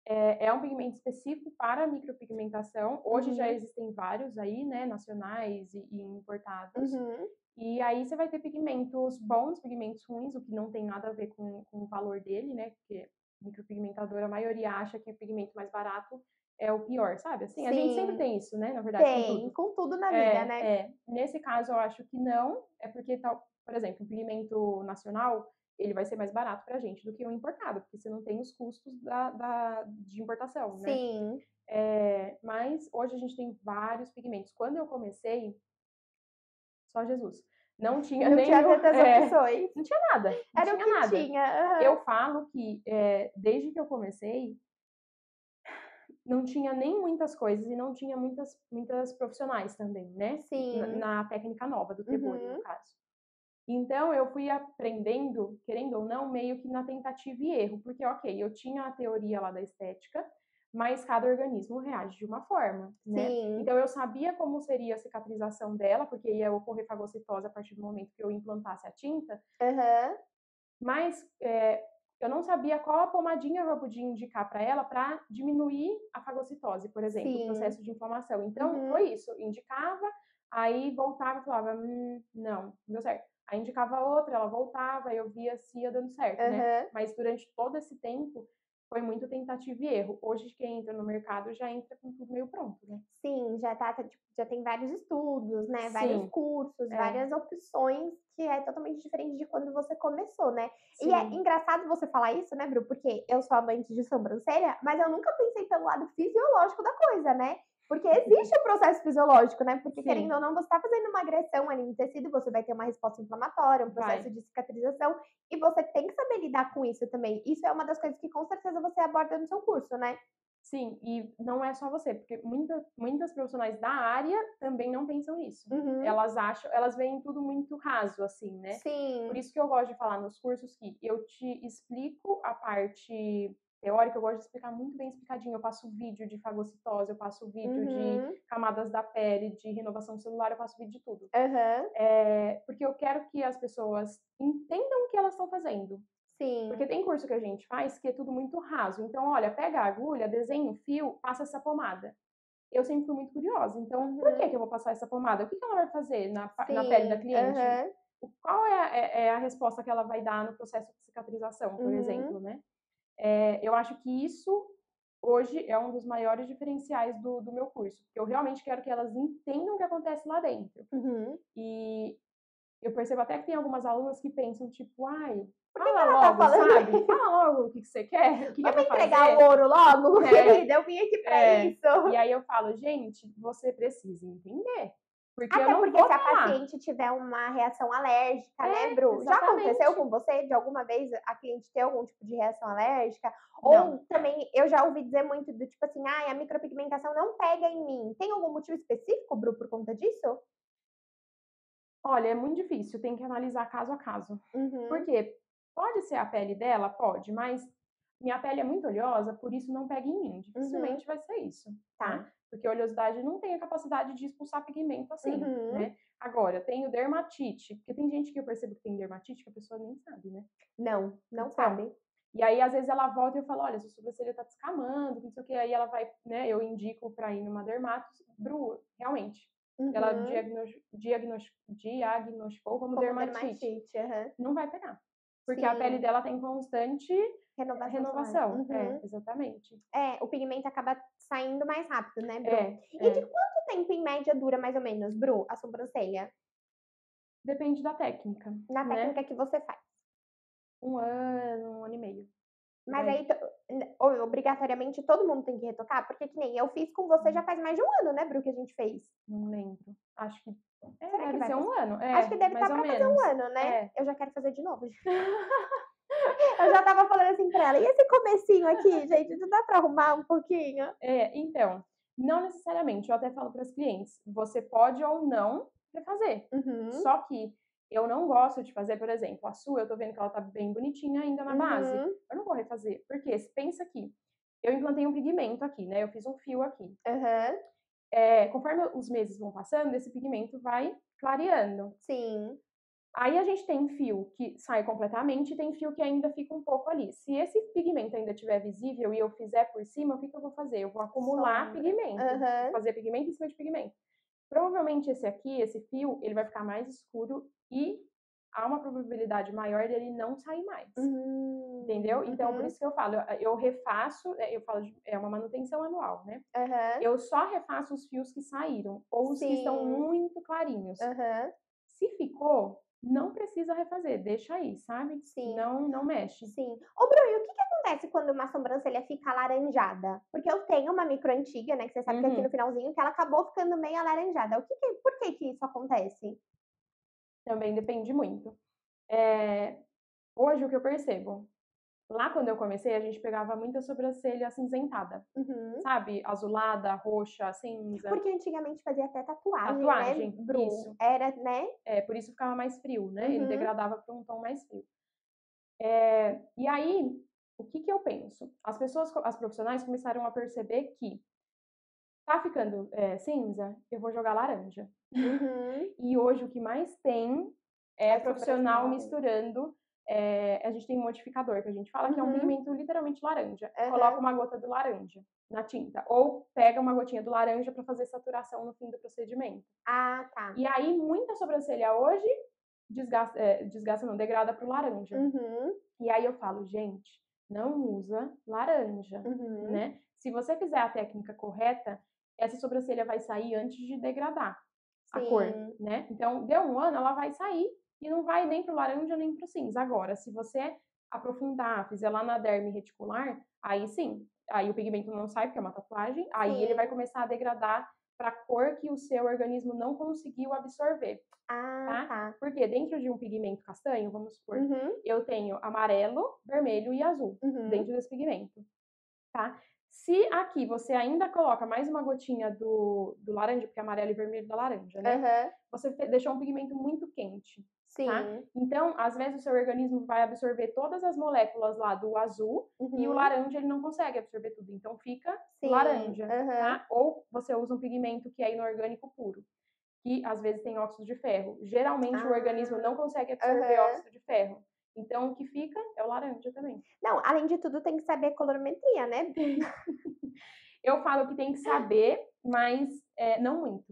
[SPEAKER 1] É um pigmento específico para micropigmentação. Hoje já
[SPEAKER 2] Uhum,
[SPEAKER 1] existem vários aí, né, nacionais e importados.
[SPEAKER 2] uhum,
[SPEAKER 1] E aí você vai ter pigmentos bons, pigmentos ruins, o que não tem nada a ver com o valor dele, né? Porque micropigmentador, a maioria acha que o pigmento mais barato é o pior, sabe? Assim, a gente sempre
[SPEAKER 2] sim,
[SPEAKER 1] tem isso, né? Na verdade, com
[SPEAKER 2] tem,
[SPEAKER 1] tudo.
[SPEAKER 2] com tudo na vida, né?
[SPEAKER 1] Nesse caso, eu acho que não, é porque, tal, por exemplo, um pigmento nacional, ele vai ser mais barato para a gente do que o importado, porque você não tem os custos de importação, né?
[SPEAKER 2] Sim,
[SPEAKER 1] Mas hoje a gente tem vários pigmentos. Quando eu comecei, só Jesus, não tinha
[SPEAKER 2] não tinha
[SPEAKER 1] nenhum,
[SPEAKER 2] tantas opções,
[SPEAKER 1] não tinha nada, não
[SPEAKER 2] era o
[SPEAKER 1] tinha
[SPEAKER 2] que
[SPEAKER 1] nada.
[SPEAKER 2] tinha, aham.
[SPEAKER 1] Eu falo que desde que eu comecei, não tinha nem muitas coisas e não tinha muitas profissionais também, né?
[SPEAKER 2] Sim,
[SPEAKER 1] Na técnica nova do Tebori, no
[SPEAKER 2] uhum,
[SPEAKER 1] caso. Então eu fui aprendendo, querendo ou não, meio que na tentativa e erro, porque ok, eu tinha a teoria lá da estética, mas cada organismo reage de uma forma, né?
[SPEAKER 2] sim,
[SPEAKER 1] Então eu sabia como seria a cicatrização dela, porque ia ocorrer fagocitose a partir do momento que eu implantasse a tinta,
[SPEAKER 2] aham,
[SPEAKER 1] mas eu não sabia qual a pomadinha eu podia indicar para ela para diminuir a fagocitose, por exemplo, o
[SPEAKER 2] sim,
[SPEAKER 1] processo de inflamação. Então
[SPEAKER 2] uhum,
[SPEAKER 1] foi isso, indicava, aí voltava e falava, não deu certo. Aí indicava outra, ela voltava, eu via se ia dando certo, né?
[SPEAKER 2] aham.
[SPEAKER 1] Mas durante todo esse tempo foi muito tentativa e erro. Hoje quem entra no mercado já entra com tudo meio pronto, né?
[SPEAKER 2] Sim, tipo, já tem vários estudos, né, vários
[SPEAKER 1] Sim,
[SPEAKER 2] cursos,
[SPEAKER 1] é,
[SPEAKER 2] várias opções, que é totalmente diferente de quando você começou, né. E é
[SPEAKER 1] sim,
[SPEAKER 2] engraçado você falar isso, né, Bru, porque eu sou amante de sobrancelha, mas eu nunca pensei pelo lado fisiológico da coisa, né. Porque existe o processo fisiológico, né, porque querendo
[SPEAKER 1] sim,
[SPEAKER 2] ou não, você tá fazendo uma agressão ali no tecido, você vai ter uma resposta inflamatória, um processo
[SPEAKER 1] vai.
[SPEAKER 2] de cicatrização, e você tem que saber lidar com isso também. Isso é uma das coisas que com certeza você aborda no seu curso, né.
[SPEAKER 1] Sim, e não é só você, porque muitas profissionais da área também não pensam nisso.
[SPEAKER 2] Uhum.
[SPEAKER 1] Elas veem tudo muito raso, assim, né? Por
[SPEAKER 2] Sim.
[SPEAKER 1] isso que eu gosto de falar nos cursos que eu te explico a parte teórica, eu gosto de explicar muito bem explicadinho. Eu passo vídeo de fagocitose, eu passo vídeo de
[SPEAKER 2] Uhum.
[SPEAKER 1] camadas da pele, de renovação celular, eu passo vídeo de tudo.
[SPEAKER 2] Aham.
[SPEAKER 1] Porque eu quero que as pessoas entendam o que elas estão fazendo. Porque
[SPEAKER 2] Sim.
[SPEAKER 1] tem curso que a gente faz que é tudo muito raso. Então, olha, pega a agulha, desenha o fio, passa essa pomada. Eu sempre fui muito curiosa. Então, por que
[SPEAKER 2] Uhum.
[SPEAKER 1] que eu vou passar essa pomada? O que que ela vai fazer na pele da
[SPEAKER 2] Sim.
[SPEAKER 1] cliente?
[SPEAKER 2] Aham.
[SPEAKER 1] Qual é a resposta que ela vai dar no processo de cicatrização, por
[SPEAKER 2] Uhum.
[SPEAKER 1] exemplo, né? Eu acho que isso hoje é um dos maiores diferenciais do meu curso, porque eu realmente quero que elas entendam o que acontece lá dentro.
[SPEAKER 2] Uhum.
[SPEAKER 1] E eu percebo até que tem algumas alunas que pensam, tipo, ai,
[SPEAKER 2] Por que que
[SPEAKER 1] fala
[SPEAKER 2] ela tá
[SPEAKER 1] logo,
[SPEAKER 2] falando
[SPEAKER 1] sabe?
[SPEAKER 2] isso?
[SPEAKER 1] Fala logo o que você quer, o que é
[SPEAKER 2] Vamos
[SPEAKER 1] para
[SPEAKER 2] entregar o
[SPEAKER 1] fazer.
[SPEAKER 2] ouro logo,
[SPEAKER 1] É,
[SPEAKER 2] querida? Eu vim aqui pra
[SPEAKER 1] é. E
[SPEAKER 2] isso.
[SPEAKER 1] aí eu falo, gente, você precisa entender, porque eu
[SPEAKER 2] Até
[SPEAKER 1] não
[SPEAKER 2] porque
[SPEAKER 1] vou
[SPEAKER 2] se a
[SPEAKER 1] estar lá.
[SPEAKER 2] paciente tiver uma reação alérgica, né, Bru? Já aconteceu
[SPEAKER 1] Exatamente.
[SPEAKER 2] com você de alguma vez a cliente ter algum tipo de reação alérgica?
[SPEAKER 1] Não.
[SPEAKER 2] Ou também eu já ouvi dizer muito do tipo assim, ai, a micropigmentação não pega em mim. Tem algum motivo específico, Bru, por conta disso?
[SPEAKER 1] Olha, é muito difícil, tem que analisar caso a caso. Por
[SPEAKER 2] Uhum.
[SPEAKER 1] quê? Pode ser a pele dela? Pode, mas minha pele é muito oleosa, por isso não pega em mim.
[SPEAKER 2] Uhum.
[SPEAKER 1] Dificilmente vai ser isso, tá?
[SPEAKER 2] Tá.
[SPEAKER 1] Porque a oleosidade não tem a capacidade de expulsar pigmento assim,
[SPEAKER 2] Uhum.
[SPEAKER 1] né? Agora, eu tenho dermatite, porque tem gente que eu percebo que tem dermatite que a pessoa nem sabe, né?
[SPEAKER 2] Não, não
[SPEAKER 1] Então,
[SPEAKER 2] sabe.
[SPEAKER 1] E aí, às vezes, ela volta e eu falo, olha, sua sobrancelha tá descamando, não sei o quê. Aí ela vai, né, eu indico pra ir numa dermato, Bru, realmente. Ela diagnosticou como dermatite. Não vai pegar. Porque a pele dela tá em constante renovação. Exatamente.
[SPEAKER 2] O pigmento acaba saindo mais rápido, né, Bru? E de quanto tempo, em média, dura mais ou menos, Bru, a sobrancelha?
[SPEAKER 1] Depende da técnica.
[SPEAKER 2] Na
[SPEAKER 1] né?
[SPEAKER 2] técnica que você faz.
[SPEAKER 1] 1 ano e meio.
[SPEAKER 2] Mas aí, obrigatoriamente, todo mundo tem que retocar? Porque que nem eu fiz com você já faz mais de 1 ano, né, Bru, que a gente fez?
[SPEAKER 1] Não lembro. Acho que
[SPEAKER 2] Será que
[SPEAKER 1] deve
[SPEAKER 2] vai
[SPEAKER 1] ser 1 ano.
[SPEAKER 2] Acho que deve estar pra fazer 1 ano, né? Eu já quero fazer de novo. Eu já tava falando assim pra ela, e esse comecinho aqui, gente, não dá pra arrumar um pouquinho?
[SPEAKER 1] Então, não necessariamente. Eu até falo para as clientes, você pode ou não refazer. Só que eu não gosto de fazer, por exemplo, a sua, eu tô vendo que ela tá bem bonitinha ainda na base. Eu não vou refazer, porque pensa aqui, eu implantei um pigmento aqui, né? Eu fiz um fio aqui. Conforme os meses vão passando, esse pigmento vai clareando.
[SPEAKER 2] Sim.
[SPEAKER 1] Aí a gente tem fio que sai completamente e tem fio que ainda fica um pouco ali. Se esse pigmento ainda estiver visível e eu fizer por cima, o que eu vou fazer? Eu vou acumular pigmento, vou fazer pigmento em cima de pigmento. Provavelmente esse aqui, esse fio, ele vai ficar mais escuro e há uma probabilidade maior dele não sair mais. Entendeu? Então, por isso que eu falo, eu refaço, eu falo, é uma manutenção anual, né? Eu só refaço os fios que saíram, ou os que estão muito clarinhos. Se ficou, não precisa refazer, deixa aí, sabe?
[SPEAKER 2] Sim.
[SPEAKER 1] Não mexe.
[SPEAKER 2] Sim. Ô, Bru, e o que acontece quando uma sobrancelha fica alaranjada? Porque eu tenho uma micro antiga, né, que você sabe que aqui no finalzinho, que ela acabou ficando meio alaranjada. Por que isso acontece?
[SPEAKER 1] Também depende muito. Hoje, o que eu percebo? Lá quando eu comecei, a gente pegava muita sobrancelha acinzentada. Sabe? Azulada, roxa, cinza.
[SPEAKER 2] Porque antigamente fazia até tatuagem,
[SPEAKER 1] Tatuagem,
[SPEAKER 2] né, Bru?
[SPEAKER 1] isso.
[SPEAKER 2] Era, né?
[SPEAKER 1] Por isso ficava mais frio, né? Ele degradava para um tom mais frio. E aí, o que eu penso? As profissionais começaram a perceber que tá ficando cinza, eu vou jogar laranja. E hoje o que mais tem é profissional misturando. A gente tem um modificador que a gente fala que é um pigmento literalmente laranja. Coloca uma gota do laranja na tinta. Ou pega uma gotinha do laranja para fazer saturação no fim do procedimento.
[SPEAKER 2] Ah, tá.
[SPEAKER 1] E aí, muita sobrancelha hoje desgasta não, degrada pro laranja. E aí eu falo, gente, não usa laranja, né? Se você fizer a técnica correta, essa sobrancelha vai sair antes de degradar a cor, né? Então, deu 1 ano, ela vai sair e não vai nem pro laranja nem pro cinza. Agora, se você aprofundar, fizer lá na derme reticular, aí sim, aí o pigmento não sai, porque é uma tatuagem, aí ele vai começar a degradar para a cor que o seu organismo não conseguiu absorver. Tá? Porque dentro de um pigmento castanho, vamos supor, eu tenho amarelo, vermelho e azul dentro desse pigmento. Tá? Se aqui você ainda coloca mais uma gotinha do laranja, porque amarelo e vermelho da laranja, né? Você deixou um pigmento muito quente.
[SPEAKER 2] Sim.
[SPEAKER 1] Tá? Então, às vezes o seu organismo vai absorver todas as moléculas lá do azul e o laranja ele não consegue absorver tudo. Então fica laranja. Tá? Ou você usa um pigmento que é inorgânico puro, que às vezes tem óxido de ferro. Geralmente o organismo não consegue absorver óxido de ferro. Então, o que fica é o laranja também.
[SPEAKER 2] Não, além de tudo, tem que saber colorimetria, né?
[SPEAKER 1] Eu falo que tem que saber, mas não muito,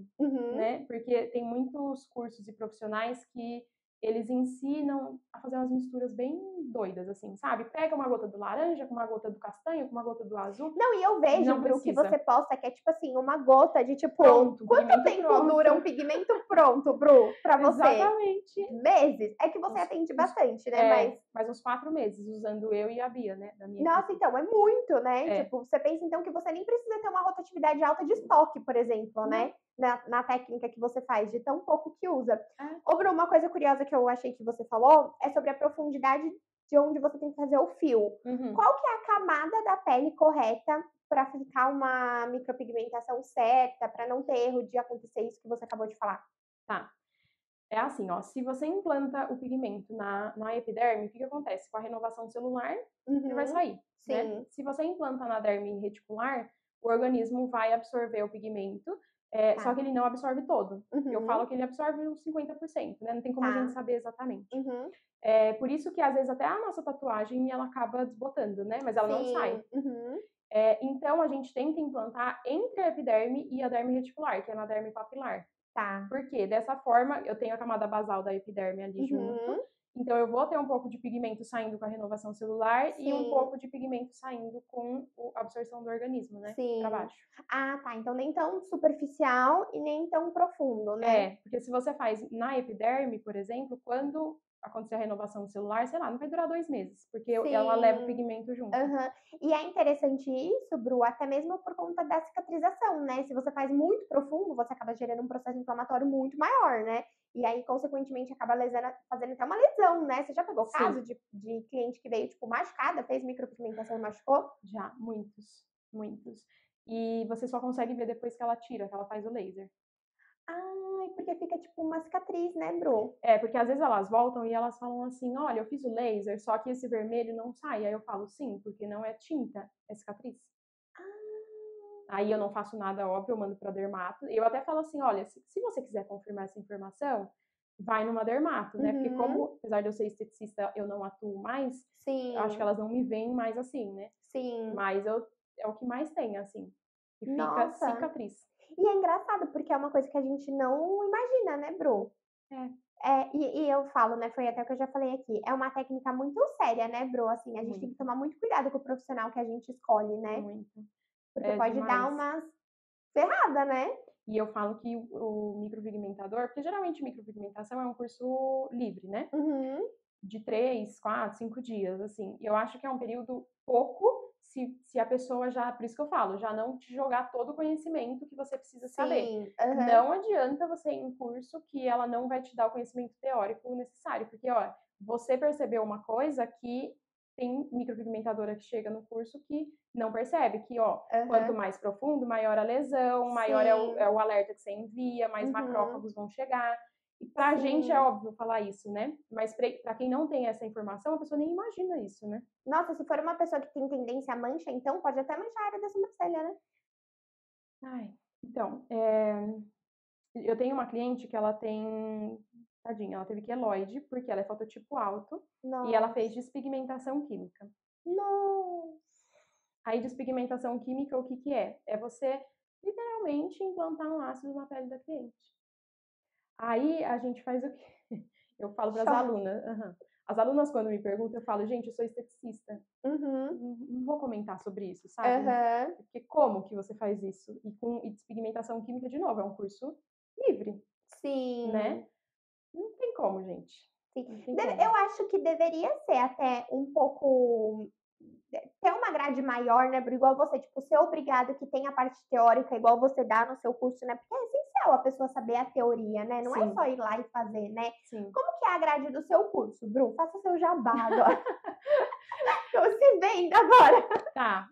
[SPEAKER 1] né? Porque tem muitos cursos e profissionais que eles ensinam a fazer umas misturas bem doidas, assim, sabe? Pega uma gota do laranja com uma gota do castanho, com uma gota do azul.
[SPEAKER 2] Não, e eu vejo, Bru, que você posta que é tipo assim, uma gota de tipo...
[SPEAKER 1] Pronto,
[SPEAKER 2] quanto tempo dura um pigmento pronto, Bru, pra você?
[SPEAKER 1] Exatamente.
[SPEAKER 2] Meses? É que você atende bastante, né?
[SPEAKER 1] Mas uns 4 meses, usando eu e a Bia, né? Da minha
[SPEAKER 2] Nossa,
[SPEAKER 1] equipe.
[SPEAKER 2] então, é muito, né? Tipo, você pensa então que você nem precisa ter uma rotatividade alta de estoque, por exemplo, né? Na técnica que você faz, de tão pouco que usa. Ô, Bru, uma coisa curiosa que eu achei que você falou é sobre a profundidade de onde você tem que fazer o fio. Qual que é a camada da pele correta para ficar uma micropigmentação certa, para não ter erro de acontecer isso que você acabou de falar?
[SPEAKER 1] Tá. É assim, ó, se você implanta o pigmento na epiderme, o que acontece? Com a renovação celular, ele vai sair, né? Se você implanta na derme reticular, o organismo vai absorver o pigmento, Só que ele não absorve todo. Eu
[SPEAKER 2] Uhum.
[SPEAKER 1] falo que ele absorve uns 50%, né? Não tem como a gente
[SPEAKER 2] Tá.
[SPEAKER 1] saber exatamente.
[SPEAKER 2] Uhum.
[SPEAKER 1] Por isso que às vezes até a nossa tatuagem ela acaba desbotando, né? Mas ela não sai.
[SPEAKER 2] Sim. Uhum.
[SPEAKER 1] Então a gente tenta implantar entre a epiderme e a derme reticular, que é na derme papilar.
[SPEAKER 2] Tá.
[SPEAKER 1] Porque dessa forma eu tenho a camada basal da epiderme ali junto,
[SPEAKER 2] Uhum.
[SPEAKER 1] então eu vou ter um pouco de pigmento saindo com a renovação celular e um
[SPEAKER 2] Sim.
[SPEAKER 1] pouco de pigmento saindo com a absorção do organismo, né? Pra
[SPEAKER 2] Sim.
[SPEAKER 1] baixo.
[SPEAKER 2] Ah, tá. Então nem tão superficial e nem tão profundo, né?
[SPEAKER 1] Porque se você faz na epiderme, por exemplo, quando acontecer a renovação celular, sei lá, não vai durar 2 meses, porque ela leva o
[SPEAKER 2] Sim.
[SPEAKER 1] pigmento junto.
[SPEAKER 2] Aham. E é interessante isso, Bru, até mesmo por conta da cicatrização, né? Se você faz muito profundo, você acaba gerando um processo inflamatório muito maior, né? E aí, consequentemente, acaba fazendo até uma lesão, né? Você já pegou caso
[SPEAKER 1] Sim,
[SPEAKER 2] de cliente que veio, tipo, machucada, fez micropigmentação e machucou?
[SPEAKER 1] já, muitos, muitos. E você só consegue ver depois que ela tira, que ela faz o laser.
[SPEAKER 2] Ai, porque fica tipo uma cicatriz, né, Bru?
[SPEAKER 1] Porque às vezes elas voltam e elas falam assim: olha, eu fiz o laser, só que esse vermelho não sai. Aí eu falo: sim, porque não é tinta, é cicatriz. Aí eu não faço nada, óbvio, eu mando para dermato. E eu até falo assim: olha, se você quiser confirmar essa informação, vai numa dermato, né? Porque
[SPEAKER 2] Uhum.
[SPEAKER 1] como, apesar de eu ser esteticista, eu não atuo mais, eu acho que
[SPEAKER 2] Sim,
[SPEAKER 1] elas não me veem mais assim, né?
[SPEAKER 2] sim.
[SPEAKER 1] Mas é o que mais tem, assim. E fica
[SPEAKER 2] Nossa.
[SPEAKER 1] cicatriz.
[SPEAKER 2] E é engraçado, porque é uma coisa que a gente não imagina, né, Bru?
[SPEAKER 1] É,
[SPEAKER 2] E eu falo, né, foi até o que eu já falei aqui, é uma técnica muito séria, né, Bru? Assim, a gente tem que
[SPEAKER 1] muito,
[SPEAKER 2] tomar muito cuidado com o profissional que a gente escolhe, né?
[SPEAKER 1] muito.
[SPEAKER 2] Porque
[SPEAKER 1] É
[SPEAKER 2] pode dar
[SPEAKER 1] demais.
[SPEAKER 2] umas ferrada, né?
[SPEAKER 1] E eu falo que o micropigmentador, porque geralmente micropigmentação é um curso livre, né?
[SPEAKER 2] Uhum.
[SPEAKER 1] De 3, 4, 5 dias, assim. E eu acho que é um período pouco se a pessoa já, por isso que eu falo, já não te jogar todo o conhecimento que você precisa saber.
[SPEAKER 2] Sim. Aham.
[SPEAKER 1] Não adianta você ir em curso que ela não vai te dar o conhecimento teórico necessário, porque, ó, você percebeu uma coisa que tem micropigmentadora que chega no curso que não percebe, que, ó, quanto
[SPEAKER 2] Aham.
[SPEAKER 1] mais profundo, maior a lesão, maior
[SPEAKER 2] Sim.
[SPEAKER 1] é o alerta que você envia, mais
[SPEAKER 2] Uhum.
[SPEAKER 1] macrófagos vão chegar. E pra gente é
[SPEAKER 2] Sim.
[SPEAKER 1] óbvio falar isso, né? Mas pra quem não tem essa informação, a pessoa nem imagina isso, né?
[SPEAKER 2] Nossa, se for uma pessoa que tem tendência a mancha, então pode até manchar a área da sobrancelha, né?
[SPEAKER 1] Ai, então, eu tenho uma cliente que ela tem, tadinha, ela teve queloide, porque ela é fototipo alto, e ela
[SPEAKER 2] Nossa.
[SPEAKER 1] fez despigmentação química.
[SPEAKER 2] Nossa.
[SPEAKER 1] Aí, despigmentação química, o que que é? É você, literalmente, implantar um ácido na pele da cliente. Aí, a gente faz o quê? Eu falo para as
[SPEAKER 2] Choque.
[SPEAKER 1] alunas, as alunas quando me perguntam, eu falo, gente, eu sou esteticista,
[SPEAKER 2] Uhum.
[SPEAKER 1] não vou comentar sobre isso, sabe?
[SPEAKER 2] Aham.
[SPEAKER 1] Porque como que você faz isso? E despigmentação química, de novo, é um curso livre, né?
[SPEAKER 2] Sim.
[SPEAKER 1] Não tem como, gente.
[SPEAKER 2] Sim.
[SPEAKER 1] Não tem como.
[SPEAKER 2] Eu acho que deveria ser até um pouco ter uma grade maior, né, Bru? Igual você, tipo, ser obrigado que tenha a parte teórica, igual você dá no seu curso, né? Porque é essencial a pessoa saber a teoria, né? Não é
[SPEAKER 1] Sim,
[SPEAKER 2] só ir lá e fazer, né?
[SPEAKER 1] sim.
[SPEAKER 2] Como que é a grade do seu curso, Bru? Faça seu jabá agora. Eu se vendo agora.
[SPEAKER 1] Tá.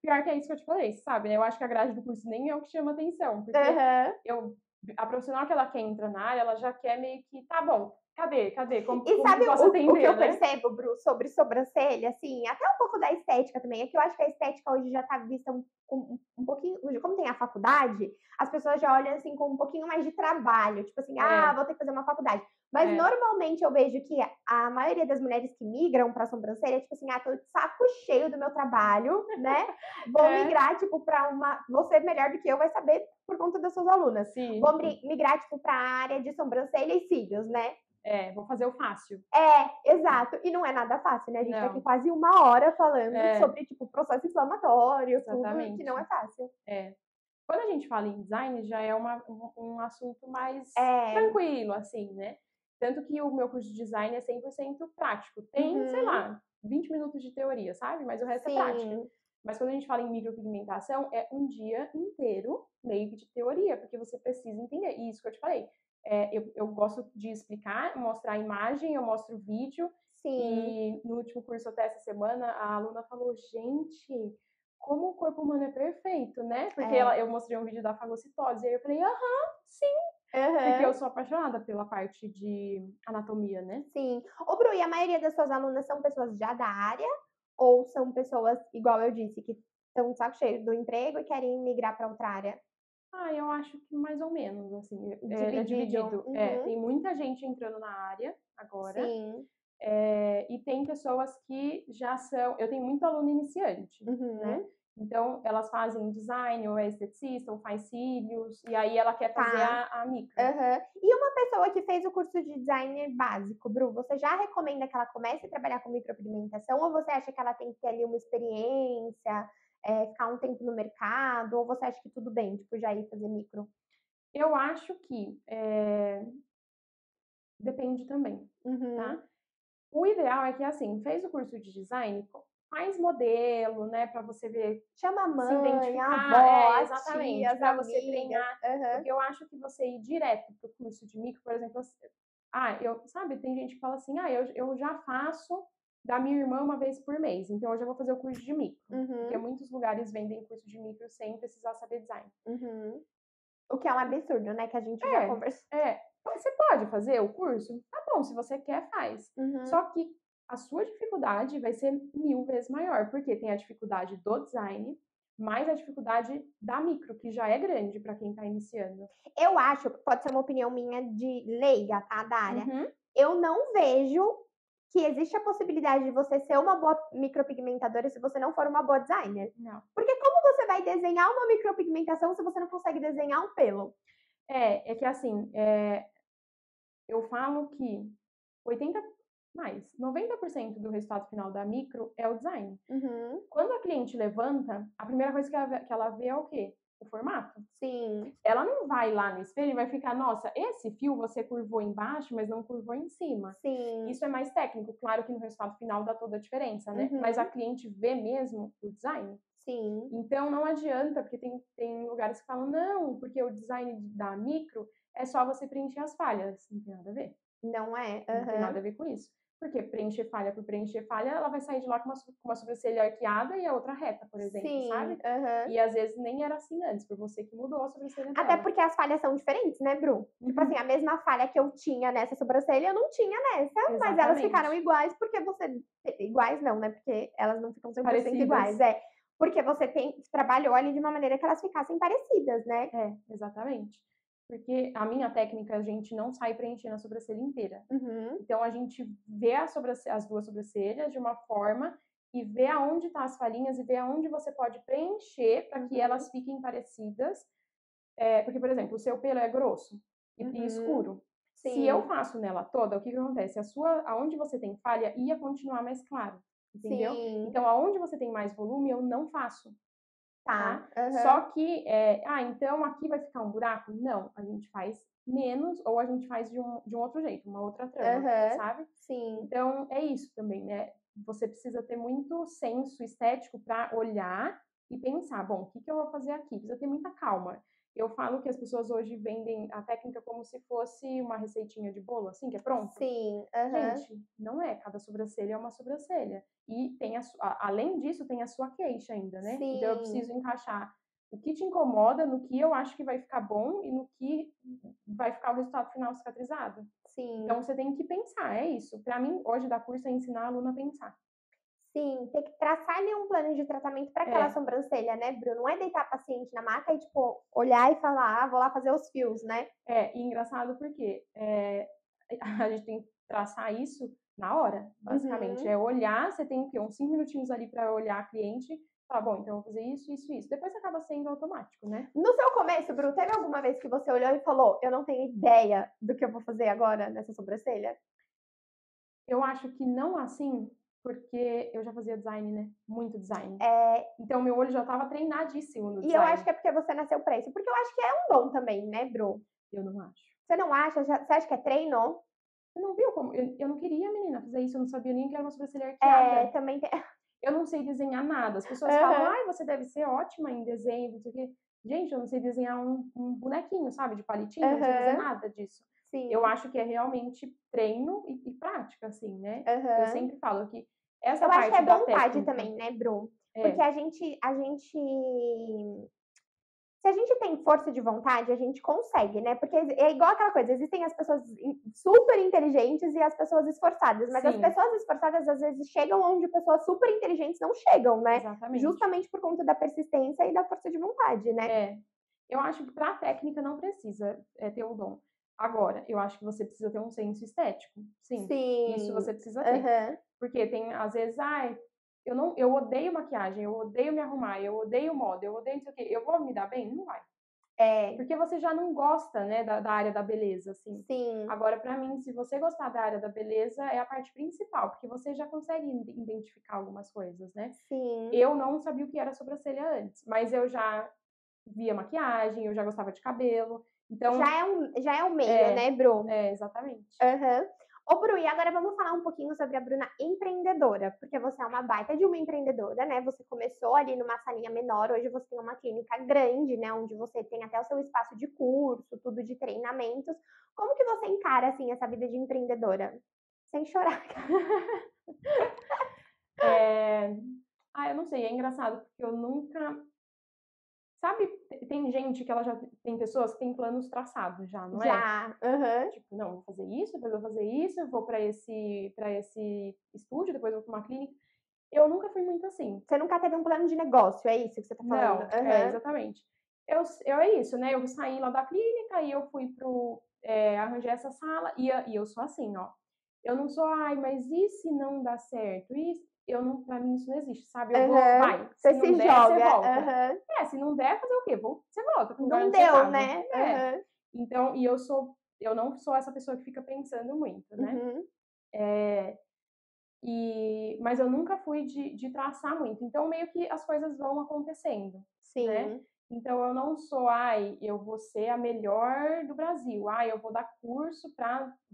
[SPEAKER 1] Pior que é isso que eu te falei, sabe? Eu acho que a grade do curso nem é o que chama atenção, porque
[SPEAKER 2] Aham.
[SPEAKER 1] eu, a profissional que ela quer entrar na área, ela já quer meio que, tá bom, cadê?
[SPEAKER 2] E
[SPEAKER 1] Como que eu
[SPEAKER 2] sabe
[SPEAKER 1] posso
[SPEAKER 2] o que
[SPEAKER 1] atender,
[SPEAKER 2] eu
[SPEAKER 1] né?
[SPEAKER 2] percebo, Bru, sobre sobrancelha, assim, até um pouco da estética também, é que eu acho que a estética hoje já tá vista um pouquinho, como tem a faculdade, as pessoas já olham assim com um pouquinho mais de trabalho, tipo assim,
[SPEAKER 1] É,
[SPEAKER 2] vou ter que fazer uma faculdade. Mas
[SPEAKER 1] é,
[SPEAKER 2] normalmente eu vejo que a maioria das mulheres que migram pra sobrancelha, tipo assim, tô de saco cheio do meu trabalho, né? Vou
[SPEAKER 1] é,
[SPEAKER 2] migrar, tipo, você melhor do que eu vai saber por conta das suas alunas.
[SPEAKER 1] sim,
[SPEAKER 2] Vou
[SPEAKER 1] sim.
[SPEAKER 2] migrar, tipo, pra área de sobrancelha e cílios, né?
[SPEAKER 1] Vou fazer o fácil.
[SPEAKER 2] Exato. E não é nada fácil, né? A gente tá aqui
[SPEAKER 1] Não,
[SPEAKER 2] quase 1 hora falando
[SPEAKER 1] é,
[SPEAKER 2] sobre, tipo, processo inflamatório, tudo, que não é
[SPEAKER 1] exatamente.
[SPEAKER 2] fácil.
[SPEAKER 1] É. Quando a gente fala em design, já é um assunto mais
[SPEAKER 2] É.
[SPEAKER 1] tranquilo, assim, né? Tanto que o meu curso de design é 100% prático. Tem, sei
[SPEAKER 2] Uhum.
[SPEAKER 1] lá, 20 minutos de teoria, sabe? Mas o resto é prática.
[SPEAKER 2] Sim.
[SPEAKER 1] Mas quando a gente fala em micropigmentação, é um dia inteiro meio que de teoria, porque você precisa entender. E isso que eu te falei. Eu gosto de explicar, mostrar a imagem, eu mostro o vídeo.
[SPEAKER 2] Sim.
[SPEAKER 1] E no último curso até essa semana, a aluna falou, gente, como o corpo humano é perfeito, né? Porque
[SPEAKER 2] É.
[SPEAKER 1] eu mostrei um vídeo da fagocitose, e aí eu falei, aham, sim, porque
[SPEAKER 2] Aham.
[SPEAKER 1] eu sou apaixonada pela parte de anatomia, né?
[SPEAKER 2] Sim. Ô, Bru, e a maioria das suas alunas são pessoas já da área? Ou são pessoas, igual eu disse, que estão de saco cheio do emprego e querem migrar para outra área?
[SPEAKER 1] Eu acho que mais ou menos, assim, é
[SPEAKER 2] Dividido.
[SPEAKER 1] dividido.
[SPEAKER 2] Uhum.
[SPEAKER 1] Tem muita gente entrando na área agora,
[SPEAKER 2] Sim.
[SPEAKER 1] e tem pessoas que já são. Eu tenho muito aluno iniciante, né?
[SPEAKER 2] Uhum.
[SPEAKER 1] Então, elas fazem design, ou é esteticista, ou faz cílios, e aí ela quer fazer
[SPEAKER 2] Tá.
[SPEAKER 1] a micro.
[SPEAKER 2] Aham. E uma pessoa que fez o curso de designer básico, Bru, você já recomenda que ela comece a trabalhar com micropigmentação ou você acha que ela tem que ter ali uma experiência, ficar um tempo no mercado, ou você acha que tudo bem, tipo, já ir fazer micro?
[SPEAKER 1] Eu acho que depende também,
[SPEAKER 2] Uhum.
[SPEAKER 1] tá? O ideal é que, assim, fez o curso de design, faz modelo, né, para você ver,
[SPEAKER 2] Chama a
[SPEAKER 1] se
[SPEAKER 2] mãe, a
[SPEAKER 1] identificar.
[SPEAKER 2] avó, a tia,
[SPEAKER 1] Exatamente,
[SPEAKER 2] as
[SPEAKER 1] para você
[SPEAKER 2] amigas.
[SPEAKER 1] treinar,
[SPEAKER 2] Aham.
[SPEAKER 1] porque eu acho que você ir direto para o curso de micro, por exemplo, sabe, tem gente que fala assim, eu já faço da minha irmã uma vez por mês, então eu já vou fazer o curso de micro, porque
[SPEAKER 2] Uhum.
[SPEAKER 1] muitos lugares vendem curso de micro sem precisar saber design.
[SPEAKER 2] Uhum. O que é um absurdo, né, que a gente já
[SPEAKER 1] É,
[SPEAKER 2] conversou.
[SPEAKER 1] você pode fazer o curso? Tá bom, se você quer, faz.
[SPEAKER 2] Uhum.
[SPEAKER 1] Só que a sua dificuldade vai ser 1000 vezes maior, porque tem a dificuldade do design, mais a dificuldade da micro, que já é grande para quem está iniciando.
[SPEAKER 2] Eu acho, pode ser uma opinião minha de leiga, tá, da área.
[SPEAKER 1] Uhum.
[SPEAKER 2] Eu não vejo que existe a possibilidade de você ser uma boa micropigmentadora se você não for uma boa designer.
[SPEAKER 1] Não.
[SPEAKER 2] Porque como você vai desenhar uma micropigmentação se você não consegue desenhar um pelo?
[SPEAKER 1] É que assim, eu falo que 80, mais, 90% do resultado final da micro é o design.
[SPEAKER 2] Uhum.
[SPEAKER 1] Quando a cliente levanta, a primeira coisa que ela vê é o quê? O formato.
[SPEAKER 2] Sim.
[SPEAKER 1] Ela não vai lá no espelho e vai ficar, nossa, esse fio você curvou embaixo, mas não curvou em cima.
[SPEAKER 2] Sim.
[SPEAKER 1] Isso é mais técnico, claro que no resultado final dá toda a diferença, né? Mas a
[SPEAKER 2] Uhum.
[SPEAKER 1] cliente vê mesmo o design.
[SPEAKER 2] Sim.
[SPEAKER 1] Então não adianta, porque tem lugares que falam, não, porque o design da micro é só você preencher as falhas. Não tem nada a ver.
[SPEAKER 2] Não é?
[SPEAKER 1] Não tem
[SPEAKER 2] Aham.
[SPEAKER 1] nada a ver com isso. Porque preencher falha por preencher falha, ela vai sair de lá com uma sobrancelha arqueada e a outra reta, por exemplo,
[SPEAKER 2] Sim.
[SPEAKER 1] sabe?
[SPEAKER 2] Aham.
[SPEAKER 1] E às vezes nem era assim antes, por você que mudou a sobrancelha
[SPEAKER 2] Até
[SPEAKER 1] dela.
[SPEAKER 2] porque as falhas são diferentes, né, Bru? Tipo assim,
[SPEAKER 1] Uhum.
[SPEAKER 2] a mesma falha que eu tinha nessa sobrancelha, eu não tinha nessa, mas elas ficaram
[SPEAKER 1] Exatamente.
[SPEAKER 2] iguais porque você. Iguais não, né? Porque elas não ficam 100% iguais.
[SPEAKER 1] Parecidas.
[SPEAKER 2] É. Porque você trabalhou ali de uma maneira que elas ficassem parecidas, né?
[SPEAKER 1] Exatamente. Porque a minha técnica, a gente não sai preenchendo a sobrancelha inteira.
[SPEAKER 2] Uhum.
[SPEAKER 1] Então a gente vê as duas sobrancelhas de uma forma e vê aonde estão as falhinhas e vê aonde você pode preencher para que elas fiquem parecidas. Porque, por exemplo, o seu pelo é grosso e
[SPEAKER 2] Uhum.
[SPEAKER 1] escuro. Se eu
[SPEAKER 2] Sim.
[SPEAKER 1] faço nela toda, o que acontece? Aonde você tem falha ia continuar mais claro, entendeu?
[SPEAKER 2] Sim.
[SPEAKER 1] Então, aonde você tem mais volume, eu não faço,
[SPEAKER 2] Tá.
[SPEAKER 1] tá? Só
[SPEAKER 2] Aham.
[SPEAKER 1] que, então aqui vai ficar um buraco? Não, a gente faz menos ou a gente faz de um outro jeito, uma outra trama,
[SPEAKER 2] Aham.
[SPEAKER 1] sabe?
[SPEAKER 2] Sim.
[SPEAKER 1] Então, é isso também, né? Você precisa ter muito senso estético para olhar e pensar, bom, o que eu vou fazer aqui? Precisa ter muita calma. Eu falo que as pessoas hoje vendem a técnica como se fosse uma receitinha de bolo, assim, que é pronto.
[SPEAKER 2] Sim. Aham.
[SPEAKER 1] Gente, não é. Cada sobrancelha é uma sobrancelha. E tem além disso, tem a sua queixa ainda, né? Então eu
[SPEAKER 2] Sim.
[SPEAKER 1] preciso encaixar o que te incomoda, no que eu acho que vai ficar bom e no que vai ficar o resultado final cicatrizado.
[SPEAKER 2] Sim.
[SPEAKER 1] Então você tem que pensar, é isso. Para mim, hoje da curso é ensinar a aluna a pensar.
[SPEAKER 2] Sim, tem que traçar ali um plano de tratamento para aquela
[SPEAKER 1] É,
[SPEAKER 2] sobrancelha, né, Bruno? Não é deitar a paciente na maca e, tipo, olhar e falar, vou lá fazer os fios, né?
[SPEAKER 1] e engraçado porque a gente tem que traçar isso na hora, basicamente.
[SPEAKER 2] Uhum.
[SPEAKER 1] É olhar, você tem que uns 5 minutinhos ali para olhar a cliente, falar, bom, então eu vou fazer isso, isso, isso. Depois acaba sendo automático, né?
[SPEAKER 2] No seu começo, Bruno, teve alguma vez que você olhou e falou, eu não tenho ideia do que eu vou fazer agora nessa sobrancelha?
[SPEAKER 1] Eu acho que não assim, porque eu já fazia design, né? Muito design.
[SPEAKER 2] É,
[SPEAKER 1] Então meu olho já estava treinadíssimo no
[SPEAKER 2] e eu acho
[SPEAKER 1] design.
[SPEAKER 2] que é porque você nasceu pra isso. Porque eu acho que é um dom também, né, Bru?
[SPEAKER 1] Eu não acho.
[SPEAKER 2] Você não acha? Você acha que é treino?
[SPEAKER 1] Você não viu como? Eu não queria, menina, fazer isso. Eu não sabia nem que era uma sobrancelha
[SPEAKER 2] É,
[SPEAKER 1] arqueada.
[SPEAKER 2] também tem.
[SPEAKER 1] Eu não sei desenhar nada. As pessoas falam,
[SPEAKER 2] Aham.
[SPEAKER 1] ai, você deve ser ótima em desenho, não sei o quê. Gente, eu não sei desenhar um bonequinho, sabe, de palitinho, eu não sei fazer
[SPEAKER 2] Aham.
[SPEAKER 1] nada disso. Eu
[SPEAKER 2] Sim.
[SPEAKER 1] acho que é realmente treino e prática, assim, né? Eu
[SPEAKER 2] Aham.
[SPEAKER 1] sempre falo que essa
[SPEAKER 2] Eu acho que é
[SPEAKER 1] parte da
[SPEAKER 2] vontade
[SPEAKER 1] técnica
[SPEAKER 2] também, né, Bru? Porque
[SPEAKER 1] é,
[SPEAKER 2] a gente. Se a gente tem força de vontade, a gente consegue, né? Porque é igual aquela coisa, existem as pessoas super inteligentes e as pessoas esforçadas, mas as
[SPEAKER 1] sim,
[SPEAKER 2] pessoas esforçadas às vezes chegam onde pessoas super inteligentes não chegam, né?
[SPEAKER 1] exatamente.
[SPEAKER 2] Justamente por conta da persistência e da força de vontade, né?
[SPEAKER 1] É. Eu acho que pra técnica não precisa ter o dom. Agora, eu acho que você precisa ter um senso estético. Sim, isso
[SPEAKER 2] Sim.
[SPEAKER 1] você precisa ter.
[SPEAKER 2] Aham.
[SPEAKER 1] Porque tem, às vezes, eu odeio maquiagem, eu odeio me arrumar, eu odeio moda, eu odeio não sei o quê. Eu vou me dar bem? Não vai.
[SPEAKER 2] É.
[SPEAKER 1] Porque você já não gosta, né, da área da beleza, assim.
[SPEAKER 2] Sim.
[SPEAKER 1] Agora, pra mim, se você gostar da área da beleza, é a parte principal, porque você já consegue identificar algumas coisas, né?
[SPEAKER 2] Sim.
[SPEAKER 1] Eu não sabia o que era sobrancelha antes, mas eu já via maquiagem, eu já gostava de cabelo. Então,
[SPEAKER 2] Já é um meio, né, Bru?
[SPEAKER 1] exatamente.
[SPEAKER 2] Aham. Ô, Bru, e agora vamos falar um pouquinho sobre a Bruna empreendedora, porque você é uma baita de uma empreendedora, né? Você começou ali numa salinha menor, hoje você tem uma clínica grande, né? Onde você tem até o seu espaço de curso, tudo de treinamentos. Como que você encara, assim, essa vida de empreendedora? Sem chorar.
[SPEAKER 1] Eu não sei, é engraçado, porque eu nunca. Sabe, tem gente que ela já. Tem pessoas que têm planos traçados já, não é?
[SPEAKER 2] Já, aham.
[SPEAKER 1] Tipo, não, vou fazer isso, depois vou fazer isso, eu vou pra esse estúdio, depois eu vou pra uma clínica. Eu nunca fui muito assim.
[SPEAKER 2] Você nunca teve um plano de negócio, é isso que você tá falando?
[SPEAKER 1] Não,
[SPEAKER 2] Aham.
[SPEAKER 1] exatamente. É isso, né? Eu saí lá da clínica e eu fui arranjar essa sala e eu sou assim, ó. Eu não sou, ai, mas e se não dá certo? Eu não, pra mim isso não existe, sabe? Eu vou,
[SPEAKER 2] Aham.
[SPEAKER 1] vai.
[SPEAKER 2] Você
[SPEAKER 1] Se não
[SPEAKER 2] se
[SPEAKER 1] der, você
[SPEAKER 2] joga.
[SPEAKER 1] volta.
[SPEAKER 2] Aham.
[SPEAKER 1] Se não der, fazer o quê? Você volta pro lugar
[SPEAKER 2] Não
[SPEAKER 1] onde você
[SPEAKER 2] deu,
[SPEAKER 1] tava.
[SPEAKER 2] né? Aham.
[SPEAKER 1] Então, eu não sou essa pessoa que fica pensando muito, né?
[SPEAKER 2] Uhum.
[SPEAKER 1] Mas eu nunca fui de traçar muito. Então, meio que as coisas vão acontecendo, né?
[SPEAKER 2] Sim.
[SPEAKER 1] Então, eu não sou, eu vou ser a melhor do Brasil. Eu vou dar curso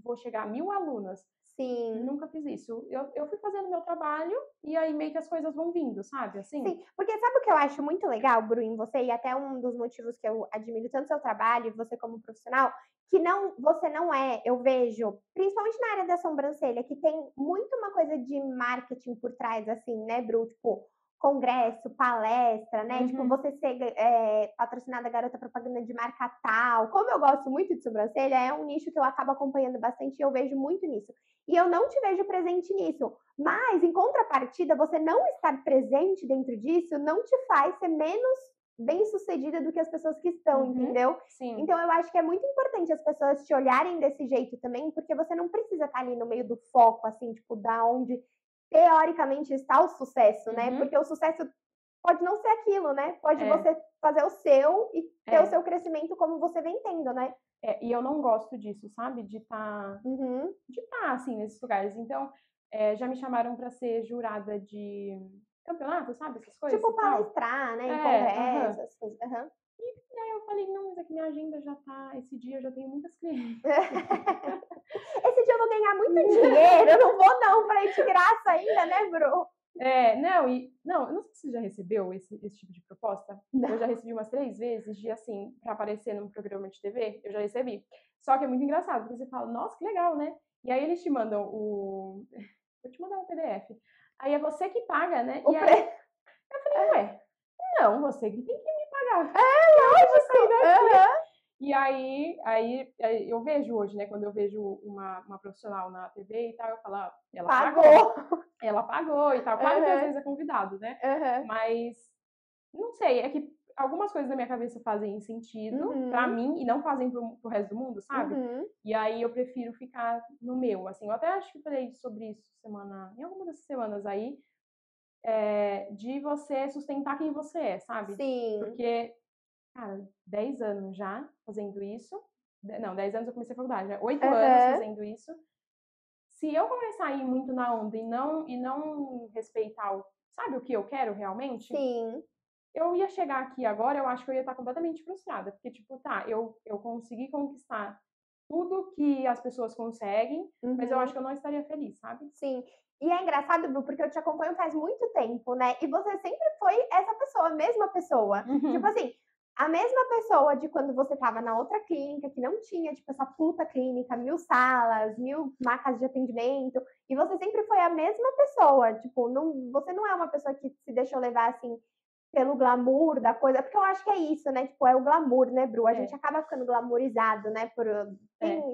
[SPEAKER 1] vou chegar a 1000 alunas.
[SPEAKER 2] Sim.
[SPEAKER 1] Nunca fiz isso. Eu fui fazendo meu trabalho e aí meio que as coisas vão vindo, sabe? Assim?
[SPEAKER 2] Sim, porque sabe o que eu acho muito legal, Bru, em você, e até um dos motivos que eu admiro tanto seu trabalho e você como profissional, que você não é, eu vejo, principalmente na área da sobrancelha, que tem muito uma coisa de marketing por trás, assim, né, Bru? Tipo, congresso, palestra, né? Tipo,
[SPEAKER 1] Uhum.
[SPEAKER 2] você ser patrocinada garota propaganda de marca tal. Como eu gosto muito de sobrancelha, é um nicho que eu acabo acompanhando bastante e eu vejo muito nisso. E eu não te vejo presente nisso. Mas, em contrapartida, você não estar presente dentro disso não te faz ser menos bem-sucedida do que as pessoas que estão, entendeu?
[SPEAKER 1] Sim.
[SPEAKER 2] Então, eu acho que é muito importante as pessoas te olharem desse jeito também, porque você não precisa estar ali no meio do foco, assim, tipo, da onde teoricamente está o sucesso, né? Porque o sucesso pode não ser aquilo, né? Pode você fazer o seu e ter o seu crescimento como você vem tendo, né?
[SPEAKER 1] E eu não gosto disso, sabe? De estar assim, nesses lugares. Então, já me chamaram para ser jurada de campeonato, sabe? Essas coisas
[SPEAKER 2] Tipo,
[SPEAKER 1] e tal.
[SPEAKER 2] palestrar, né? Em
[SPEAKER 1] Aham.
[SPEAKER 2] congressos, essas coisas. Aham.
[SPEAKER 1] E aí eu falei, não, mas é que minha agenda já tá. Esse dia eu já tenho muitas clientes.
[SPEAKER 2] Esse dia eu vou ganhar muito dinheiro, eu não vou não, falei de graça ainda, né, Bru?
[SPEAKER 1] Não, eu não sei se você já recebeu esse tipo de proposta.
[SPEAKER 2] Não.
[SPEAKER 1] Eu já recebi umas 3 vezes de, assim, pra aparecer num programa de TV, eu já recebi. Só que é muito engraçado, porque você fala, nossa, que legal, né? E aí eles te mandam vou te mandar um PDF. Aí é você que paga, né?
[SPEAKER 2] O
[SPEAKER 1] E aí
[SPEAKER 2] pre...
[SPEAKER 1] eu falei, ué, não, você que tem que me pagar.
[SPEAKER 2] Lógico. Aham.
[SPEAKER 1] E aí eu vejo hoje, né? Quando eu vejo uma profissional na TV e tal, eu falo, ela pagou. Ela pagou e tal. Claro que às vezes é convidado, né?
[SPEAKER 2] Aham.
[SPEAKER 1] Mas não sei, é que algumas coisas da minha cabeça fazem sentido pra
[SPEAKER 2] Uhum.
[SPEAKER 1] mim e não fazem pro resto do mundo, sabe?
[SPEAKER 2] Uhum.
[SPEAKER 1] E aí eu prefiro ficar no meu, assim. Eu até acho que falei sobre isso em alguma dessas semanas aí, de você sustentar quem você é, sabe?
[SPEAKER 2] Sim.
[SPEAKER 1] Porque, cara, 10 anos já fazendo isso. Não, 10 anos eu comecei a faculdade, né? 8 anos
[SPEAKER 2] Aham.
[SPEAKER 1] fazendo isso. Se eu começar a ir muito na onda e não respeitar sabe o que eu quero realmente?
[SPEAKER 2] Sim.
[SPEAKER 1] Eu ia chegar aqui agora, eu acho que eu ia estar completamente frustrada. Porque, tipo, tá, eu consegui conquistar tudo que as pessoas conseguem, mas eu acho
[SPEAKER 2] Uhum.
[SPEAKER 1] que eu não estaria feliz, sabe?
[SPEAKER 2] Sim. E é engraçado, Bru, porque eu te acompanho faz muito tempo, né? E você sempre foi essa pessoa, a mesma pessoa. Tipo assim, a mesma pessoa de quando você tava na outra clínica, que não tinha, tipo, essa puta clínica, 1000 salas, 1000 macas de atendimento. E você sempre foi a mesma pessoa. Tipo, você não é uma pessoa que se deixou levar, assim, pelo glamour da coisa, porque eu acho que é isso, né? Tipo, é o glamour, né, Bru? A gente acaba ficando glamourizado, né?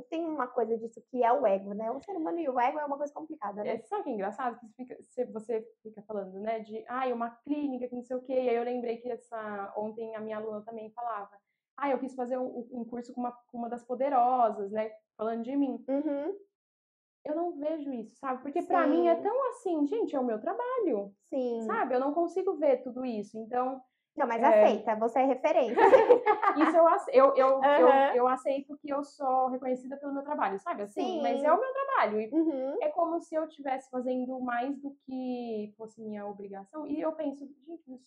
[SPEAKER 2] Tem uma coisa disso que é o ego, né? O ser humano e o ego é uma coisa complicada, né?
[SPEAKER 1] Sabe o que é engraçado? Que você fica falando, né? De, uma clínica que não sei o quê. E aí eu lembrei que ontem a minha aluna também falava. eu quis fazer um curso com uma das poderosas, né? Falando de mim. Eu não vejo isso, sabe? Porque pra mim é
[SPEAKER 2] Sim.
[SPEAKER 1] tão assim, gente, é o meu trabalho,
[SPEAKER 2] Sim.
[SPEAKER 1] sabe? Eu não consigo ver tudo isso. Então,
[SPEAKER 2] Não, mas aceita, você é referência.
[SPEAKER 1] isso
[SPEAKER 2] Aham.
[SPEAKER 1] eu aceito que eu sou reconhecida pelo meu trabalho, sabe assim? Mas é
[SPEAKER 2] Sim.
[SPEAKER 1] o meu trabalho. E
[SPEAKER 2] Uhum.
[SPEAKER 1] é como se eu estivesse fazendo mais do que fosse minha obrigação. E eu penso, gente, mas,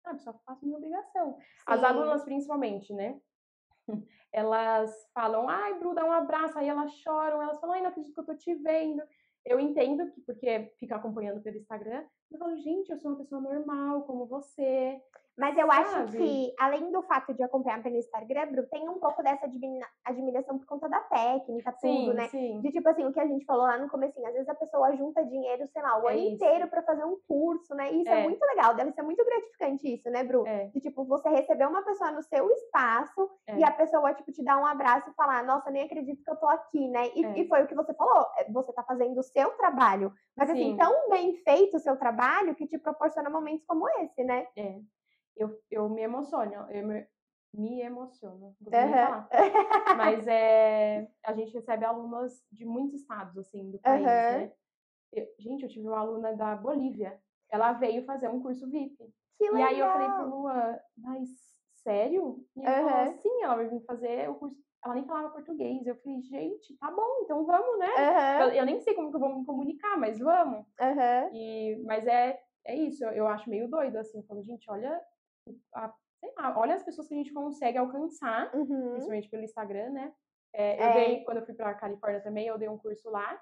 [SPEAKER 1] sabe, só faço minha obrigação. As
[SPEAKER 2] Sim.
[SPEAKER 1] alunas, principalmente, né? Elas falam, ai, Bru, dá um abraço. Aí elas choram, elas falam, ai, não acredito que eu tô te vendo. Eu entendo que, porque fica acompanhando pelo Instagram, eu falo, gente, eu sou uma pessoa normal, como você,
[SPEAKER 2] Mas eu acho
[SPEAKER 1] sabe?
[SPEAKER 2] que, além do fato de acompanhar pelo Instagram, Bru, tem um pouco dessa admiração por conta da técnica, tudo,
[SPEAKER 1] Sim,
[SPEAKER 2] né?
[SPEAKER 1] sim,
[SPEAKER 2] De tipo assim, o que a gente falou lá no comecinho, às vezes a pessoa junta dinheiro, sei lá, o
[SPEAKER 1] é
[SPEAKER 2] ano
[SPEAKER 1] isso.
[SPEAKER 2] inteiro pra fazer um curso, né? E isso é
[SPEAKER 1] É,
[SPEAKER 2] muito legal, deve ser muito gratificante isso, né, Bru?
[SPEAKER 1] é,
[SPEAKER 2] De tipo, você receber uma pessoa no seu espaço e
[SPEAKER 1] é,
[SPEAKER 2] a pessoa, tipo, te dar um abraço e falar, nossa, nem acredito que eu tô aqui, né? E foi o que você falou, você tá fazendo o seu trabalho, mas assim,
[SPEAKER 1] sim,
[SPEAKER 2] tão bem feito o seu trabalho que te proporciona momentos como esse, né?
[SPEAKER 1] é. Eu me emociono, me emociono, não consigo nem
[SPEAKER 2] Aham.
[SPEAKER 1] falar. Mas a gente recebe alunas de muitos estados, assim, do país,
[SPEAKER 2] Aham.
[SPEAKER 1] né? Gente, eu tive uma aluna da Bolívia. Ela veio fazer um curso VIP.
[SPEAKER 2] Que
[SPEAKER 1] E aí eu falei
[SPEAKER 2] legal!
[SPEAKER 1] pro Luan, mas sério? E ele falou,
[SPEAKER 2] Aham.
[SPEAKER 1] sim, ela vai vir fazer o curso. Ela nem falava português. Eu falei, gente, tá bom, então vamos, né?
[SPEAKER 2] Aham.
[SPEAKER 1] Eu nem sei como que eu vou me comunicar, mas vamos.
[SPEAKER 2] Aham.
[SPEAKER 1] Mas é isso, eu acho meio doido, assim. Eu falo, gente, olha, sei lá, olha as pessoas que a gente consegue alcançar,
[SPEAKER 2] Uhum.
[SPEAKER 1] principalmente pelo Instagram, né?
[SPEAKER 2] É.
[SPEAKER 1] Quando eu fui pra Califórnia também, eu dei um curso lá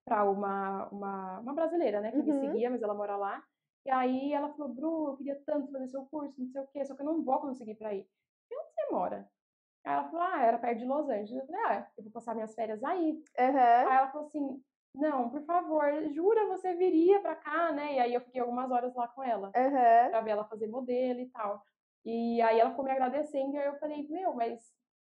[SPEAKER 1] para uma brasileira, né, que me
[SPEAKER 2] Uhum.
[SPEAKER 1] seguia, mas ela mora lá. E aí ela falou, Bru, eu queria tanto fazer seu curso, não sei o quê, só que eu não vou conseguir para ir. E onde você mora? Aí ela falou, era perto de Los Angeles. Eu falei, eu vou passar minhas férias aí.
[SPEAKER 2] Aham.
[SPEAKER 1] Aí ela falou assim, não, por favor, jura, você viria pra cá, né? E aí eu fiquei algumas horas lá com ela,
[SPEAKER 2] Aham.
[SPEAKER 1] pra ver ela fazer modelo e tal. E aí ela ficou me agradecendo, e aí eu falei, meu, mas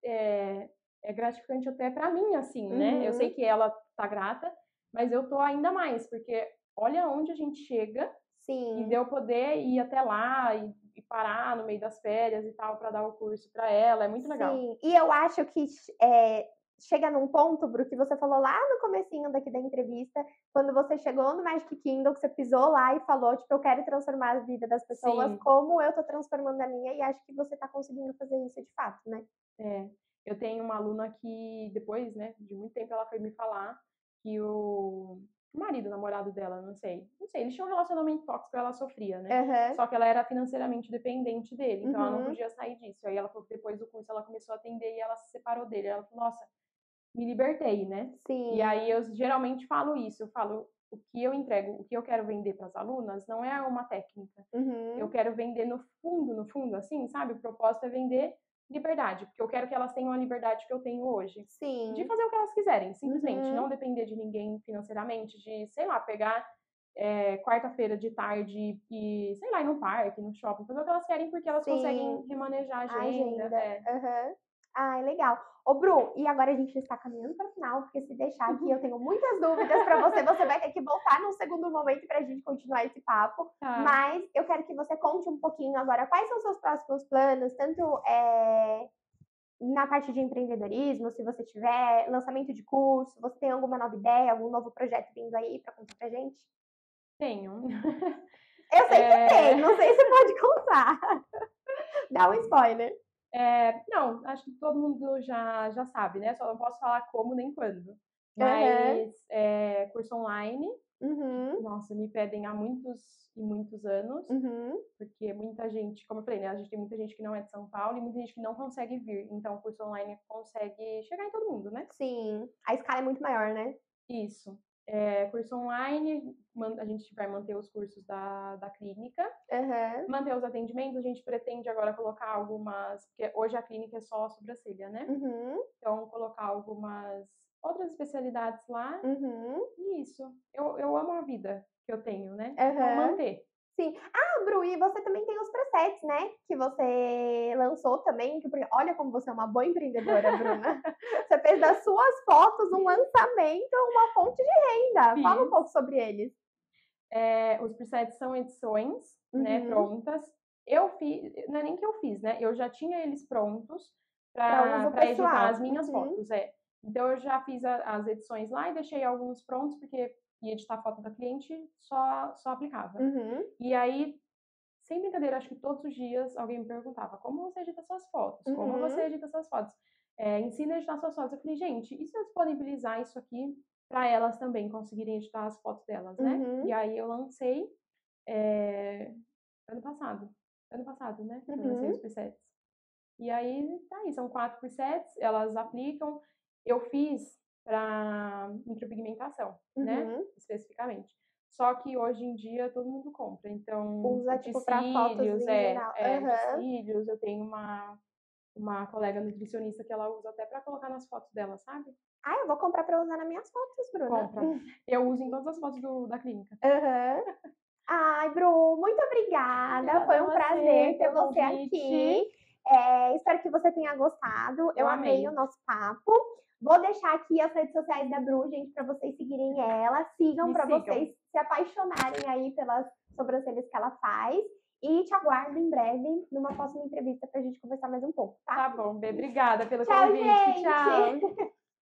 [SPEAKER 1] é, é gratificante até pra mim, assim, né? Eu sei
[SPEAKER 2] Uhum.
[SPEAKER 1] que ela tá grata, mas eu tô ainda mais, porque olha onde a gente chega e
[SPEAKER 2] Sim.
[SPEAKER 1] deu poder ir até lá e parar no meio das férias e tal pra dar o curso pra ela, é muito legal.
[SPEAKER 2] Sim. E eu acho que chega num ponto, Bru, que você falou lá no comecinho daqui da entrevista, quando você chegou no Magic Kingdom, que você pisou lá e falou, tipo, eu quero transformar a vida das pessoas
[SPEAKER 1] Sim,
[SPEAKER 2] como eu tô transformando a minha, e acho que você tá conseguindo fazer isso de fato, né?
[SPEAKER 1] é. Eu tenho uma aluna que depois, né, de muito tempo ela foi me falar que o marido, o namorado dela, não sei, eles tinham um relacionamento tóxico e ela sofria, né?
[SPEAKER 2] Aham.
[SPEAKER 1] Só que ela era financeiramente dependente dele, então ela não
[SPEAKER 2] Uhum.
[SPEAKER 1] podia sair disso. Aí ela falou que depois do curso ela começou a atender e ela se separou dele. Ela falou, nossa, me libertei, né? E aí
[SPEAKER 2] Sim.
[SPEAKER 1] eu geralmente falo isso, eu falo o que eu entrego, o que eu quero vender para as alunas não é uma técnica. Eu
[SPEAKER 2] Uhum.
[SPEAKER 1] quero vender no fundo, assim, sabe? O propósito é vender liberdade, porque eu quero que elas tenham a liberdade que eu tenho hoje. De
[SPEAKER 2] Sim.
[SPEAKER 1] fazer o que elas quiserem, simplesmente.
[SPEAKER 2] Uhum.
[SPEAKER 1] Não depender de ninguém financeiramente, de, sei lá, pegar quarta-feira de tarde e, sei lá, ir no parque, no shopping, fazer o que elas querem porque elas conseguem
[SPEAKER 2] Sim.
[SPEAKER 1] remanejar a
[SPEAKER 2] A
[SPEAKER 1] agenda.
[SPEAKER 2] agenda. Aham. Ai, legal. Ô, Bru, e agora a gente está caminhando para o final, porque se deixar aqui eu tenho muitas dúvidas para você. Você vai ter que voltar num segundo momento para a gente continuar esse papo.
[SPEAKER 1] Tá.
[SPEAKER 2] Mas eu quero que você conte um pouquinho agora quais são os seus próximos planos, tanto na parte de empreendedorismo, se você tiver lançamento de curso, você tem alguma nova ideia, algum novo projeto vindo aí para contar pra gente?
[SPEAKER 1] Tenho.
[SPEAKER 2] Eu sei que
[SPEAKER 1] É,
[SPEAKER 2] tem, não sei se pode contar. Dá um spoiler.
[SPEAKER 1] não, acho que todo mundo já sabe, né? Só não posso falar como nem quando.
[SPEAKER 2] Aham.
[SPEAKER 1] Mas curso online,
[SPEAKER 2] Uhum.
[SPEAKER 1] nossa, me pedem há muitos e muitos anos,
[SPEAKER 2] Uhum.
[SPEAKER 1] porque muita gente, como eu falei, né? A gente tem muita gente que não é de São Paulo e muita gente que não consegue vir. Então, o curso online consegue chegar em todo mundo, né?
[SPEAKER 2] Sim. A escala é muito maior, né?
[SPEAKER 1] Isso. Curso online, a gente vai manter os cursos da clínica,
[SPEAKER 2] Aham.
[SPEAKER 1] manter os atendimentos, a gente pretende agora colocar algumas, porque hoje a clínica é só a sobrancelha, né?
[SPEAKER 2] Uhum.
[SPEAKER 1] Então, colocar algumas outras especialidades lá,
[SPEAKER 2] Uhum.
[SPEAKER 1] e isso. Eu amo a vida que eu tenho, né? Então,
[SPEAKER 2] Aham.
[SPEAKER 1] manter.
[SPEAKER 2] Sim. Ah, Bru, e você também tem os presets, né? Que você lançou também. Olha como você é uma boa empreendedora, Bruna. Você fez das suas fotos um lançamento, uma fonte de renda. Fala um
[SPEAKER 1] Fiz.
[SPEAKER 2] pouco sobre eles.
[SPEAKER 1] Os presets são edições, né,
[SPEAKER 2] Uhum.
[SPEAKER 1] prontas. Eu fiz, não é nem que eu fiz, né? Eu já tinha eles prontos,
[SPEAKER 2] uso
[SPEAKER 1] para editar
[SPEAKER 2] pessoal.
[SPEAKER 1] as minhas fotos, Então eu já fiz as edições lá e deixei alguns prontos, porque ia editar a foto da cliente, só aplicava. E aí, sem brincadeira, acho que todos os dias alguém me perguntava: como você edita suas fotos? Como você edita suas fotos? Ensina a editar suas fotos. Eu falei, gente, e se eu disponibilizar isso aqui para elas também conseguirem editar as fotos delas, né? E aí eu lancei ano passado, né? Eu lancei os presets. E aí, tá aí, são 4 presets, elas aplicam. Eu fiz para micropigmentação, né? Especificamente. Só que hoje em dia todo mundo compra. Então,
[SPEAKER 2] usa,
[SPEAKER 1] de
[SPEAKER 2] tipo, pra fotos
[SPEAKER 1] cílios,
[SPEAKER 2] em geral.
[SPEAKER 1] de cílios, eu tenho uma colega nutricionista que ela usa até para colocar nas fotos dela, sabe?
[SPEAKER 2] Ah, eu vou comprar pra usar nas minhas fotos, Bruna.
[SPEAKER 1] Compra. Eu uso em todas as fotos da clínica.
[SPEAKER 2] Ai, Bru, muito obrigada.
[SPEAKER 1] Obrigada
[SPEAKER 2] Foi
[SPEAKER 1] a
[SPEAKER 2] um
[SPEAKER 1] você
[SPEAKER 2] prazer ter
[SPEAKER 1] pelo
[SPEAKER 2] você
[SPEAKER 1] convite.
[SPEAKER 2] aqui. Espero que você tenha gostado. Eu amei
[SPEAKER 1] amei.
[SPEAKER 2] o nosso papo. Vou deixar aqui as redes sociais da Bru, gente, para vocês seguirem ela. Sigam para vocês se apaixonarem aí pelas sobrancelhas que ela faz. E te aguardo em breve numa próxima entrevista pra gente conversar mais um pouco, tá?
[SPEAKER 1] Tá bom, Bê. Obrigada pelo
[SPEAKER 2] Tchau,
[SPEAKER 1] convite.
[SPEAKER 2] gente!
[SPEAKER 1] Tchau.